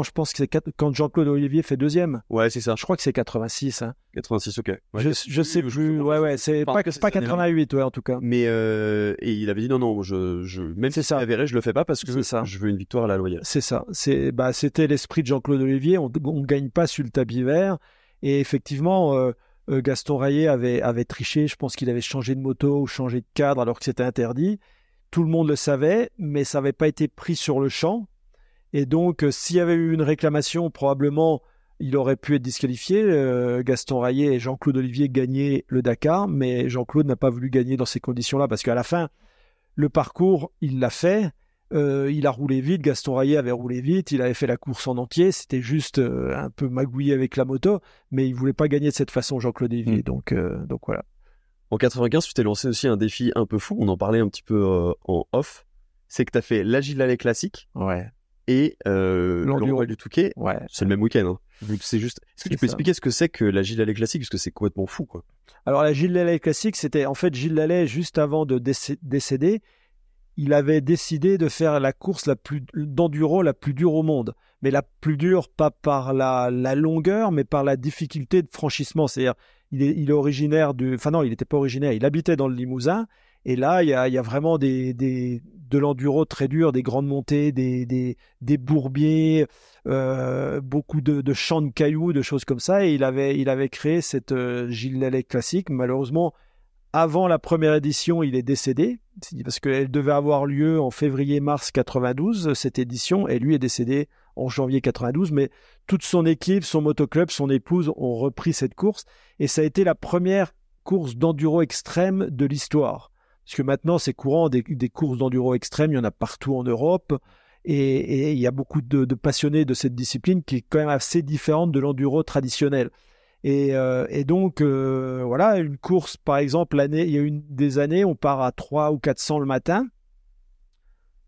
je pense que c'est quand Jean-Claude Olivier fait deuxième. Ouais, c'est ça. Je crois que c'est 86. Hein. 86, ok. Ouais, je sais plus. Ouais, c'est pas 88, ouais, en tout cas. Mais et il avait dit non, même si c'est avéré, je le fais pas parce que je veux une victoire à la loyale. C'est ça. C'était l'esprit de Jean-Claude Olivier. On gagne pas sur le tapis vert. Et effectivement, Gaston Raillet avait triché. Je pense qu'il avait changé de moto ou changé de cadre alors que c'était interdit. Tout le monde le savait, mais ça n'avait pas été pris sur le champ. Et donc, s'il y avait eu une réclamation, probablement, il aurait pu être disqualifié. Gaston Raillet et Jean-Claude Olivier gagnaient le Dakar, mais Jean-Claude n'a pas voulu gagner dans ces conditions-là, parce qu'à la fin, le parcours, il l'a fait. Il a roulé vite, Gaston Raillet avait roulé vite, il avait fait la course en entier. C'était juste un peu magouillé avec la moto, mais il ne voulait pas gagner de cette façon, Jean-Claude Olivier. Donc voilà. En 95, tu t'es lancé aussi un défi un peu fou, on en parlait un petit peu en off, c'est que tu as fait l'Agile Alley classique et l'Enduro du Touquet, c'est le même week-end. Hein. Donc c'est juste... Est-ce que tu peux expliquer ce que c'est que l'Agile Alley classique, parce que c'est complètement fou, quoi. Alors l'Agile Alley classique, c'était en fait Gilles Lallay, juste avant de décéder, il avait décidé de faire la course d'enduro la plus dure au monde. Mais la plus dure, pas par la longueur, mais par la difficulté de franchissement. C'est-à-dire, il est originaire Enfin non, il n'était pas originaire, il habitait dans le Limousin. Et là, il y a vraiment de l'enduro très dur, des grandes montées, des bourbiers, beaucoup de champs de cailloux, de choses comme ça. Et il avait créé cette Gilles Lallay classique. Malheureusement, avant la première édition, il est décédé, parce qu'elle devait avoir lieu en février-mars 92, cette édition, et lui est décédé en janvier 92, mais toute son équipe, son motoclub, son épouse ont repris cette course, et ça a été la première course d'enduro extrême de l'histoire. Parce que maintenant, c'est courant, des courses d'enduro extrême, il y en a partout en Europe, et il y a beaucoup de passionnés de cette discipline qui est quand même assez différente de l'enduro traditionnel. Et donc, voilà, une course, par exemple, il y a des années, on part à 300 ou 400 le matin.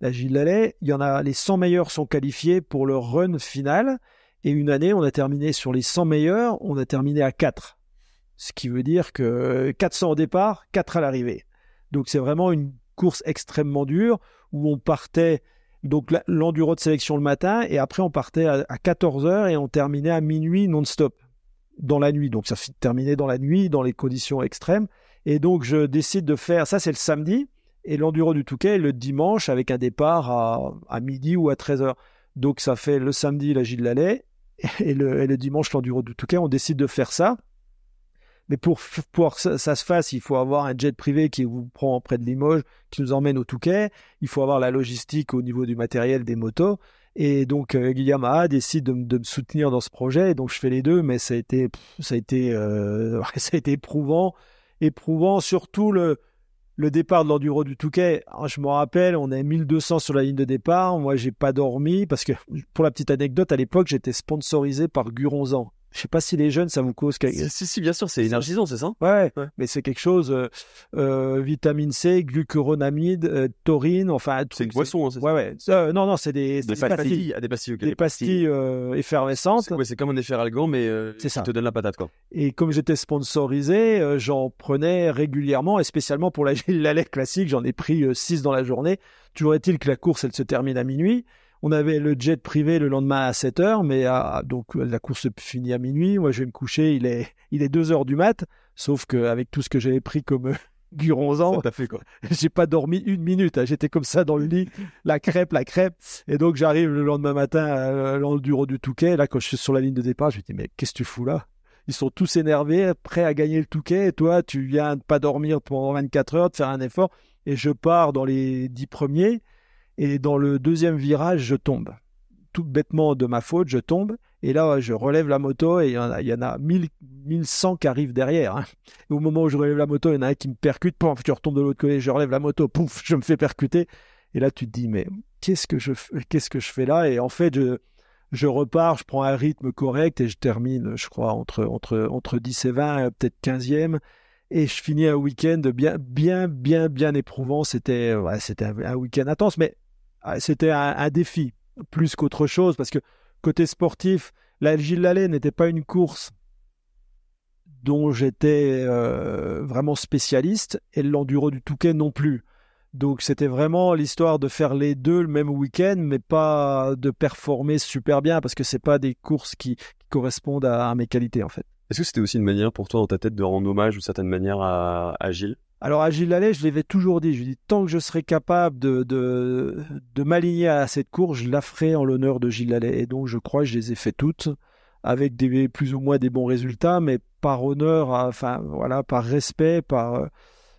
La Gilles Lallay, les 100 meilleurs sont qualifiés pour le run final. Et une année, on a terminé sur les 100 meilleurs, on a terminé à 4. Ce qui veut dire que 400 au départ, 4 à l'arrivée. Donc, c'est vraiment une course extrêmement dure où on partait, donc l'enduro de sélection le matin, et après, on partait à 14h et on terminait à minuit non-stop. Dans la nuit, donc ça terminait dans la nuit, dans les conditions extrêmes. Et donc je décide de faire, ça c'est le samedi, et l'enduro du Touquet le dimanche avec un départ à midi ou à 13h. Donc ça fait le samedi la Gilles Lallay, et le dimanche l'enduro du Touquet, on décide de faire ça. Mais pour que ça se fasse, il faut avoir un jet privé qui vous prend près de Limoges, qui nous emmène au Touquet. Il faut avoir la logistique au niveau du matériel des motos. Et donc Yamaha décide de me soutenir dans ce projet, et donc je fais les deux, mais ça a été éprouvant, surtout le départ de l'enduro du Touquet. Alors, je me rappelle, on est 1200 sur la ligne de départ, moi j'ai pas dormi, parce que pour la petite anecdote, à l'époque j'étais sponsorisé par Guronzan. Je sais pas si les jeunes, ça vous cause quelque... Si, bien sûr, c'est énergisant, c'est ça? Ouais, mais c'est quelque chose, vitamine C, glucuronamide, taurine, enfin... C'est une boisson, hein, c'est ça? Ouais. Non, c'est des pastilles. Des pastilles, ok. Des pastilles effervescentes. C'est comme un efferalgan, mais c'est ça. Qui te donne la patate, quoi. Et comme j'étais sponsorisé, j'en prenais régulièrement, et spécialement pour la Gilles Lallay classique, j'en ai pris 6 dans la journée. Toujours est-il que la course, elle se termine à minuit. On avait le jet privé le lendemain à 7h, mais donc la course se finit à minuit. Moi, je vais me coucher, il est 2h du mat. Sauf qu'avec tout ce que j'avais pris comme guronzan, Ça t'a fait quoi? j'ai pas dormi une minute. J'étais comme ça dans le lit, la crêpe. Et donc, j'arrive le lendemain matin à l'enduro du Touquet. Là, quand je suis sur la ligne de départ, je me dis, mais qu'est-ce que tu fous là? Ils sont tous énervés, prêts à gagner le Touquet. Et toi, tu viens de pas dormir pendant 24 heures, de faire un effort. Et je pars dans les 10 premiers. Et dans le deuxième virage, je tombe. Tout bêtement de ma faute, je tombe. Et là, je relève la moto et il y en a 1100 qui arrivent derrière. Hein. Et au moment où je relève la moto, il y en a un qui me percute. Pouf, je retombe de l'autre côté, je relève la moto. Pouf, je me fais percuter. Et là, tu te dis, mais qu'est-ce que je fais là? Et en fait, je repars, je prends un rythme correct et je termine, je crois, entre 10 et 20, peut-être 15e. Et je finis un week-end bien éprouvant. C'était un week-end intense, mais c'était un défi plus qu'autre chose parce que côté sportif, la Gilles Lallet n'était pas une course dont j'étais vraiment spécialiste et l'enduro du Touquet non plus. Donc c'était vraiment l'histoire de faire les deux le même week-end, mais pas de performer super bien parce que c'est pas des courses qui correspondent à mes qualités en fait. Est-ce que c'était aussi une manière pour toi dans ta tête de rendre hommage d'une certaine manière à Gilles? Alors à Gilles Lallet, je l'avais toujours dit, je lui ai dit tant que je serai capable de m'aligner à cette course, je la ferai en l'honneur de Gilles Lallet. Et donc je crois que je les ai fait toutes avec plus ou moins des bons résultats, mais par honneur, par respect, par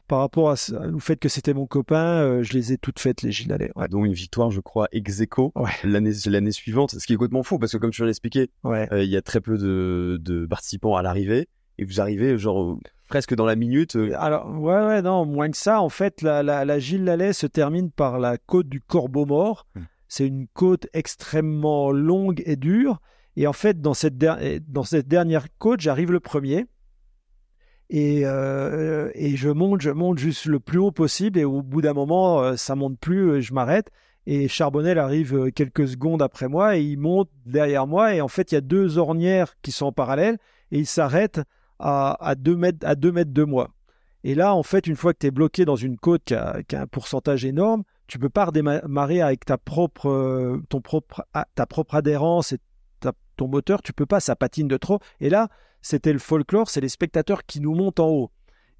rapport au fait que c'était mon copain, je les ai toutes faites les Gilles Lallet. Ouais. Dont une victoire, je crois, ex-aequo Ouais. l'année suivante, ce qui est complètement fou parce que comme tu viens d'expliquer, Ouais. il y a très peu de participants à l'arrivée et vous arrivez genre presque dans la minute. Alors, non, moins que ça. En fait, la Gilles Lallet se termine par la côte du Corbeau-Mort. C'est une côte extrêmement longue et dure. Et en fait, dans cette dernière côte, j'arrive le premier. Et je monte juste le plus haut possible. Et au bout d'un moment, ça monte plus, je m'arrête. Et Charbonnel arrive quelques secondes après moi et il monte derrière moi. Et en fait, il y a deux ornières qui sont en parallèle et il s'arrête à 2 mètres de moi. Et là, en fait, une fois que tu es bloqué dans une côte qui a un pourcentage énorme, tu peux pas redémarrer avec ta propre adhérence et ton moteur. Tu peux pas, ça patine de trop. Et là, c'était le folklore, c'est les spectateurs qui nous montent en haut.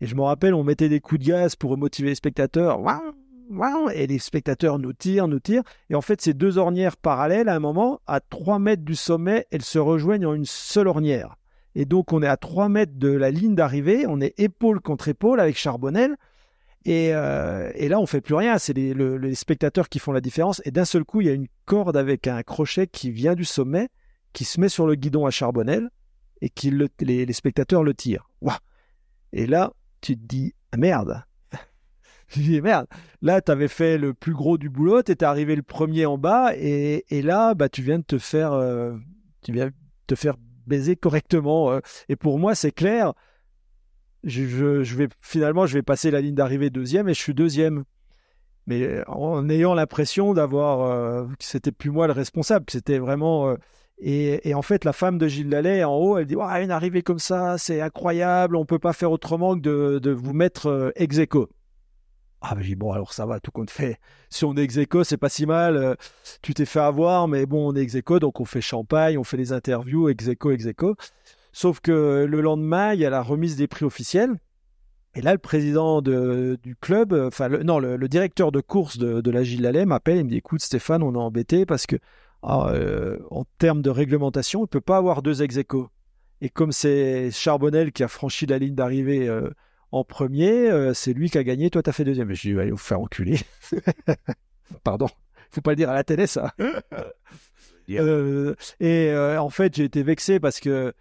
Et je me rappelle, on mettait des coups de gaz pour motiver les spectateurs. Et les spectateurs nous tirent. Et en fait, ces deux ornières parallèles, à un moment, à 3 mètres du sommet, elles se rejoignent en une seule ornière. Et donc, on est à 3 mètres de la ligne d'arrivée, on est épaule contre épaule avec Charbonnel. Et là, on fait plus rien. C'est les spectateurs qui font la différence. Et d'un seul coup, il y a une corde avec un crochet qui vient du sommet, qui se met sur le guidon à Charbonnel et les spectateurs le tirent. Ouah. Et là, tu te dis, ah, merde. Je dis, merde. Là, tu avais fait le plus gros du boulot, tu étais arrivé le premier en bas. Et là, tu viens de te faire baiser correctement. Et pour moi, c'est clair. Je vais passer la ligne d'arrivée deuxième et je suis deuxième. Mais en ayant l'impression que c'était plus moi le responsable, que c'était vraiment. Et en fait, la femme de Gilles Lallet en haut, elle dit une arrivée comme ça, c'est incroyable, on peut pas faire autrement que de vous mettre ex-aequo. Ah, j'ai dit, bon, alors ça va, tout compte fait. Si on est ex-aequo, c'est pas si mal. Tu t'es fait avoir, mais bon, on est ex-aequo, donc on fait champagne, on fait les interviews, ex-aequo. Sauf que le lendemain, il y a la remise des prix officiels. Et là, le président du club, le directeur de course de la Gilles Lallet m'appelle et me dit, écoute, Stéphane, on est embêté parce que en termes de réglementation, il ne peut pas avoir deux ex-aequo. Et comme c'est Charbonnel qui a franchi la ligne d'arrivée en premier, c'est lui qui a gagné, toi tu as fait deuxième. Et je dis, allez vous faire enculer. Pardon, faut pas le dire à la télé ça. En fait, j'ai été vexé parce que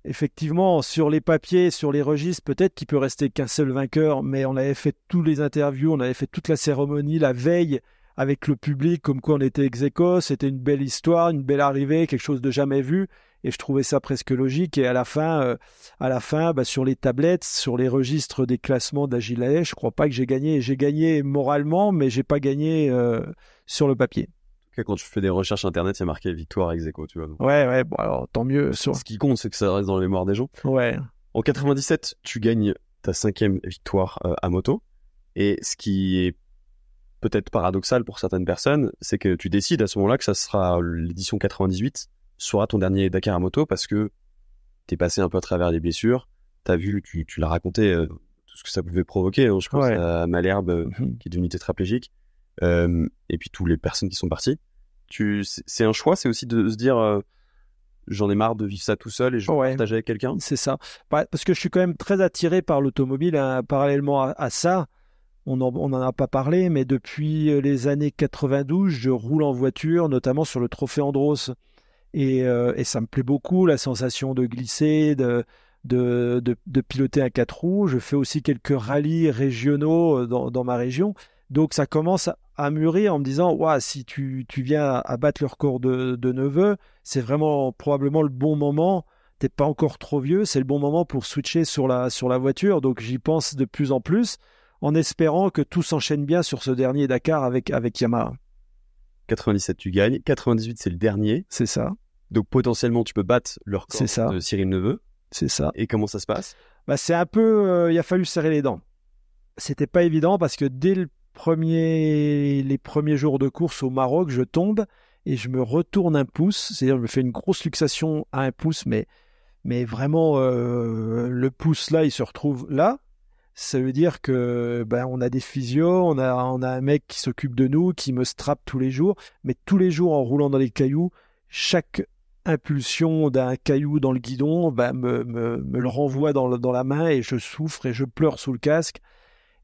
effectivement, sur les papiers, sur les registres, peut-être qu'il peut rester qu'un seul vainqueur, mais on avait fait tous les interviews, on avait fait toute la cérémonie, la veille avec le public, comme quoi on était ex-aequo, c'était une belle histoire, une belle arrivée, quelque chose de jamais vu. Et je trouvais ça presque logique. Et à la fin, sur les tablettes, sur les registres des classements de la Gilles Lallet, je crois pas que j'ai gagné. J'ai gagné moralement, mais j'ai pas gagné sur le papier. En tout cas, quand tu fais des recherches internet, il y a marqué victoire ex-aequo, tu vois. Donc. Ouais, bon alors tant mieux. Ce qui compte, c'est que ça reste dans la mémoire des gens. Ouais. En 97, tu gagnes ta 5e victoire à moto. Et ce qui est peut-être paradoxal pour certaines personnes, c'est que tu décides à ce moment-là que ça sera l'édition 98 sera ton dernier Dakar à moto parce que t'es passé un peu à travers les blessures, t'as vu, tu l'as raconté, tout ce que ça pouvait provoquer, hein, je pense à Malherbe qui est devenu tétraplégique, et puis toutes les personnes qui sont parties. C'est un choix, c'est aussi de se dire j'en ai marre de vivre ça tout seul et je veux partager avec quelqu'un. C'est ça. Parce que je suis quand même très attiré par l'automobile, hein. Parallèlement à ça, on n'en a pas parlé, mais depuis les années 92, je roule en voiture, notamment sur le Trophée Andros. Et ça me plaît beaucoup, la sensation de glisser, de piloter un 4 roues. Je fais aussi quelques rallyes régionaux dans ma région. Donc ça commence à mûrir en me disant « si tu viens à battre le record de Neveu, c'est vraiment probablement le bon moment. T'es pas encore trop vieux, c'est le bon moment pour switcher sur la voiture. » Donc j'y pense de plus en plus, en espérant que tout s'enchaîne bien sur ce dernier Dakar avec Yamaha. 97, tu gagnes. 98, c'est le dernier. C'est ça. Donc potentiellement, tu peux battre le record de Cyril Neveu. C'est ça. Et comment ça se passe ? C'est un peu... il a fallu serrer les dents. C'était pas évident parce que dès les premiers jours de course au Maroc, je tombe et je me retourne un pouce. C'est-à-dire, je me fais une grosse luxation à un pouce, mais vraiment, le pouce là, il se retrouve là. Ça veut dire que on a des physios, on a un mec qui s'occupe de nous, qui me strappe tous les jours, mais tous les jours en roulant dans les cailloux, chaque impulsion d'un caillou dans le guidon me le renvoie dans la main et je souffre et je pleure sous le casque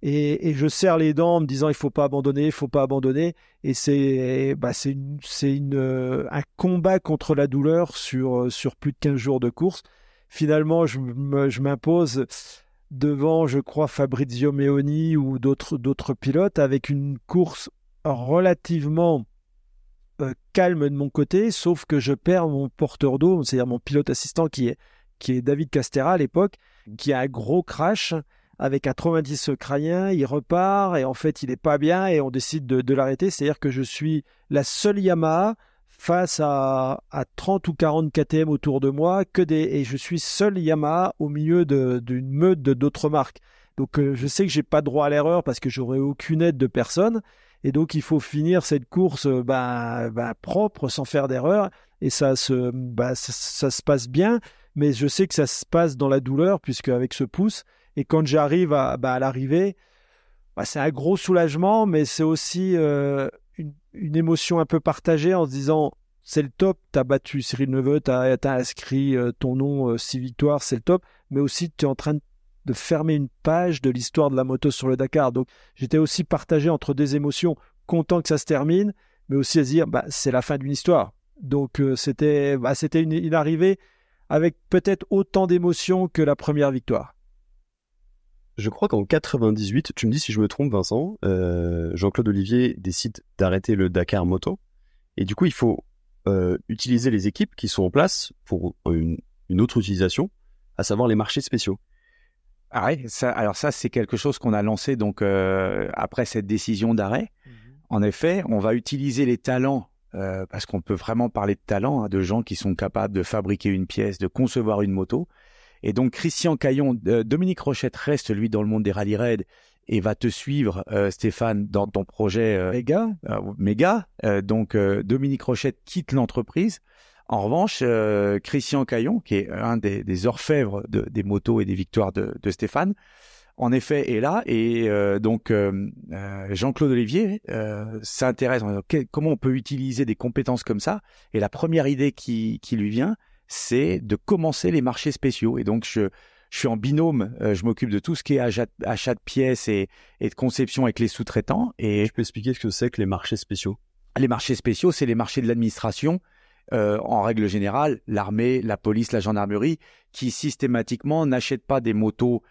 et je serre les dents en me disant il faut pas abandonner et c'est un combat contre la douleur sur plus de 15 jours de course. Finalement, je m'impose devant, je crois, Fabrizio Meoni ou d'autres pilotes avec une course relativement calme de mon côté, sauf que je perds mon porteur d'eau, c'est-à-dire mon pilote assistant qui est David Castera à l'époque, qui a un gros crash avec un traumatisme crânien, il repart et en fait il n'est pas bien et on décide de l'arrêter, c'est-à-dire que je suis la seule Yamaha face à 30 ou 40 KTM autour de moi, et je suis seul Yamaha au milieu d'une meute d'autres marques. Donc je sais que j'ai pas droit à l'erreur parce que j'aurai aucune aide de personne. Et donc, il faut finir cette course propre, sans faire d'erreur. Et ça se passe bien, mais je sais que ça se passe dans la douleur, puisque avec ce pouce. Et quand j'arrive à l'arrivée, c'est un gros soulagement, mais c'est aussi une émotion un peu partagée en se disant c'est le top, t'as battu Cyril Neveu, t'as inscrit ton nom 6 victoires, c'est le top, mais aussi tu es en train de fermer une page de l'histoire de la moto sur le Dakar. Donc j'étais aussi partagé entre des émotions, content que ça se termine, mais aussi à se dire c'est la fin d'une histoire. Donc c'était une arrivée avec peut-être autant d'émotions que la première victoire. Je crois qu'en 98, tu me dis si je me trompe Vincent, Jean-Claude Olivier décide d'arrêter le Dakar moto, et du coup il faut utiliser les équipes qui sont en place pour une autre utilisation, à savoir les marchés spéciaux. Ah ouais, ça c'est quelque chose qu'on a lancé donc après cette décision d'arrêt. En effet, on va utiliser les talents parce qu'on peut vraiment parler de talents, de gens qui sont capables de fabriquer une pièce, de concevoir une moto. Et donc Christian Caillon, Dominique Rochette reste lui dans le monde des rallye raids et va te suivre Stéphane dans ton projet méga. Donc Dominique Rochette quitte l'entreprise. En revanche, Christian Caillon, qui est un des orfèvres des motos et des victoires de Stéphane, en effet est là. Et donc Jean-Claude Olivier s'intéresse comment on peut utiliser des compétences comme ça. Et la première idée qui lui vient, c'est de commencer les marchés spéciaux. Et donc je suis en binôme, je m'occupe de tout ce qui est achat de pièces et de conception avec les sous-traitants. Et je peux expliquer ce que c'est que les marchés spéciaux. Les marchés spéciaux, c'est les marchés de l'administration. En règle générale, l'armée, la police, la gendarmerie, qui systématiquement n'achètent pas des motos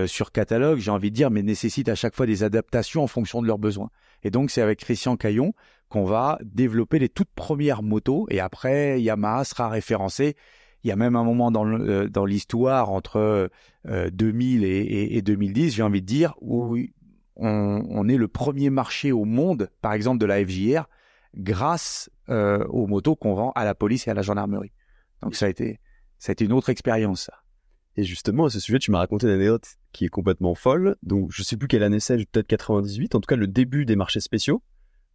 sur catalogue, j'ai envie de dire, mais nécessitent à chaque fois des adaptations en fonction de leurs besoins. Et donc, c'est avec Christian Caillon qu'on va développer les toutes premières motos, et après, Yamaha sera référencé. Il y a même un moment dans l'histoire entre 2000 et 2010, j'ai envie de dire, où on est le premier marché au monde, par exemple de la FJR, grâce aux motos qu'on vend à la police et à la gendarmerie. Donc ça a été une autre expérience. Et justement, à ce sujet, tu m'as raconté une anecdote qui est complètement folle. Donc, je sais plus quelle année c'est, peut-être 98. En tout cas, le début des marchés spéciaux.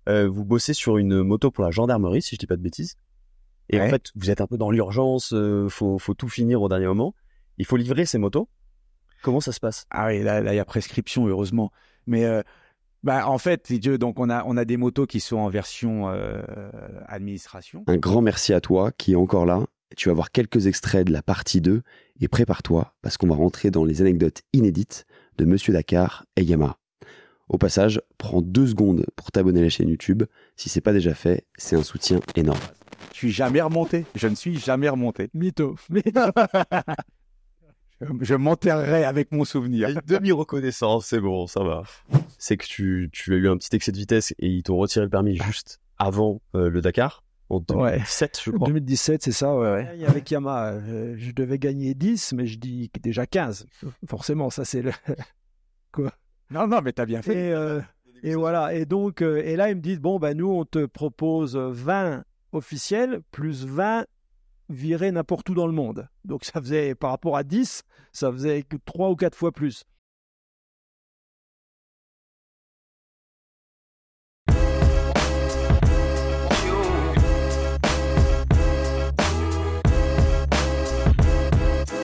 Vous bossez sur une moto pour la gendarmerie, si je dis pas de bêtises. Et Ouais. en fait, vous êtes un peu dans l'urgence, faut tout finir au dernier moment. Il faut livrer ces motos. Comment ça se passe? Ah oui, là, il y a prescription, heureusement. Mais en fait, si Dieu, donc on a des motos qui sont en version administration. Un grand merci à toi qui est encore là. Tu vas voir quelques extraits de la partie 2 et prépare-toi parce qu'on va rentrer dans les anecdotes inédites de Monsieur Dakar et Yamaha. Au passage, prends 2 secondes pour t'abonner à la chaîne YouTube. Si c'est pas déjà fait, c'est un soutien énorme. Je suis jamais remonté. Je ne suis jamais remonté. Mytho. Je m'enterrerai avec mon souvenir. Une demi-reconnaissance, c'est bon, ça va. C'est que tu as eu un petit excès de vitesse et ils t'ont retiré le permis juste avant le Dakar, en 2007, je crois. 2017, c'est ça, ouais. Avec Yamaha, je devais gagner 10, mais je dis déjà 15. Forcément, ça c'est le... Non, mais t'as bien fait. Et voilà. Et donc, et là, ils me disent, bon, nous, on te propose 20 officiels plus 20 virés n'importe où dans le monde. Donc, ça faisait, par rapport à 10, ça faisait que 3 ou 4 fois plus.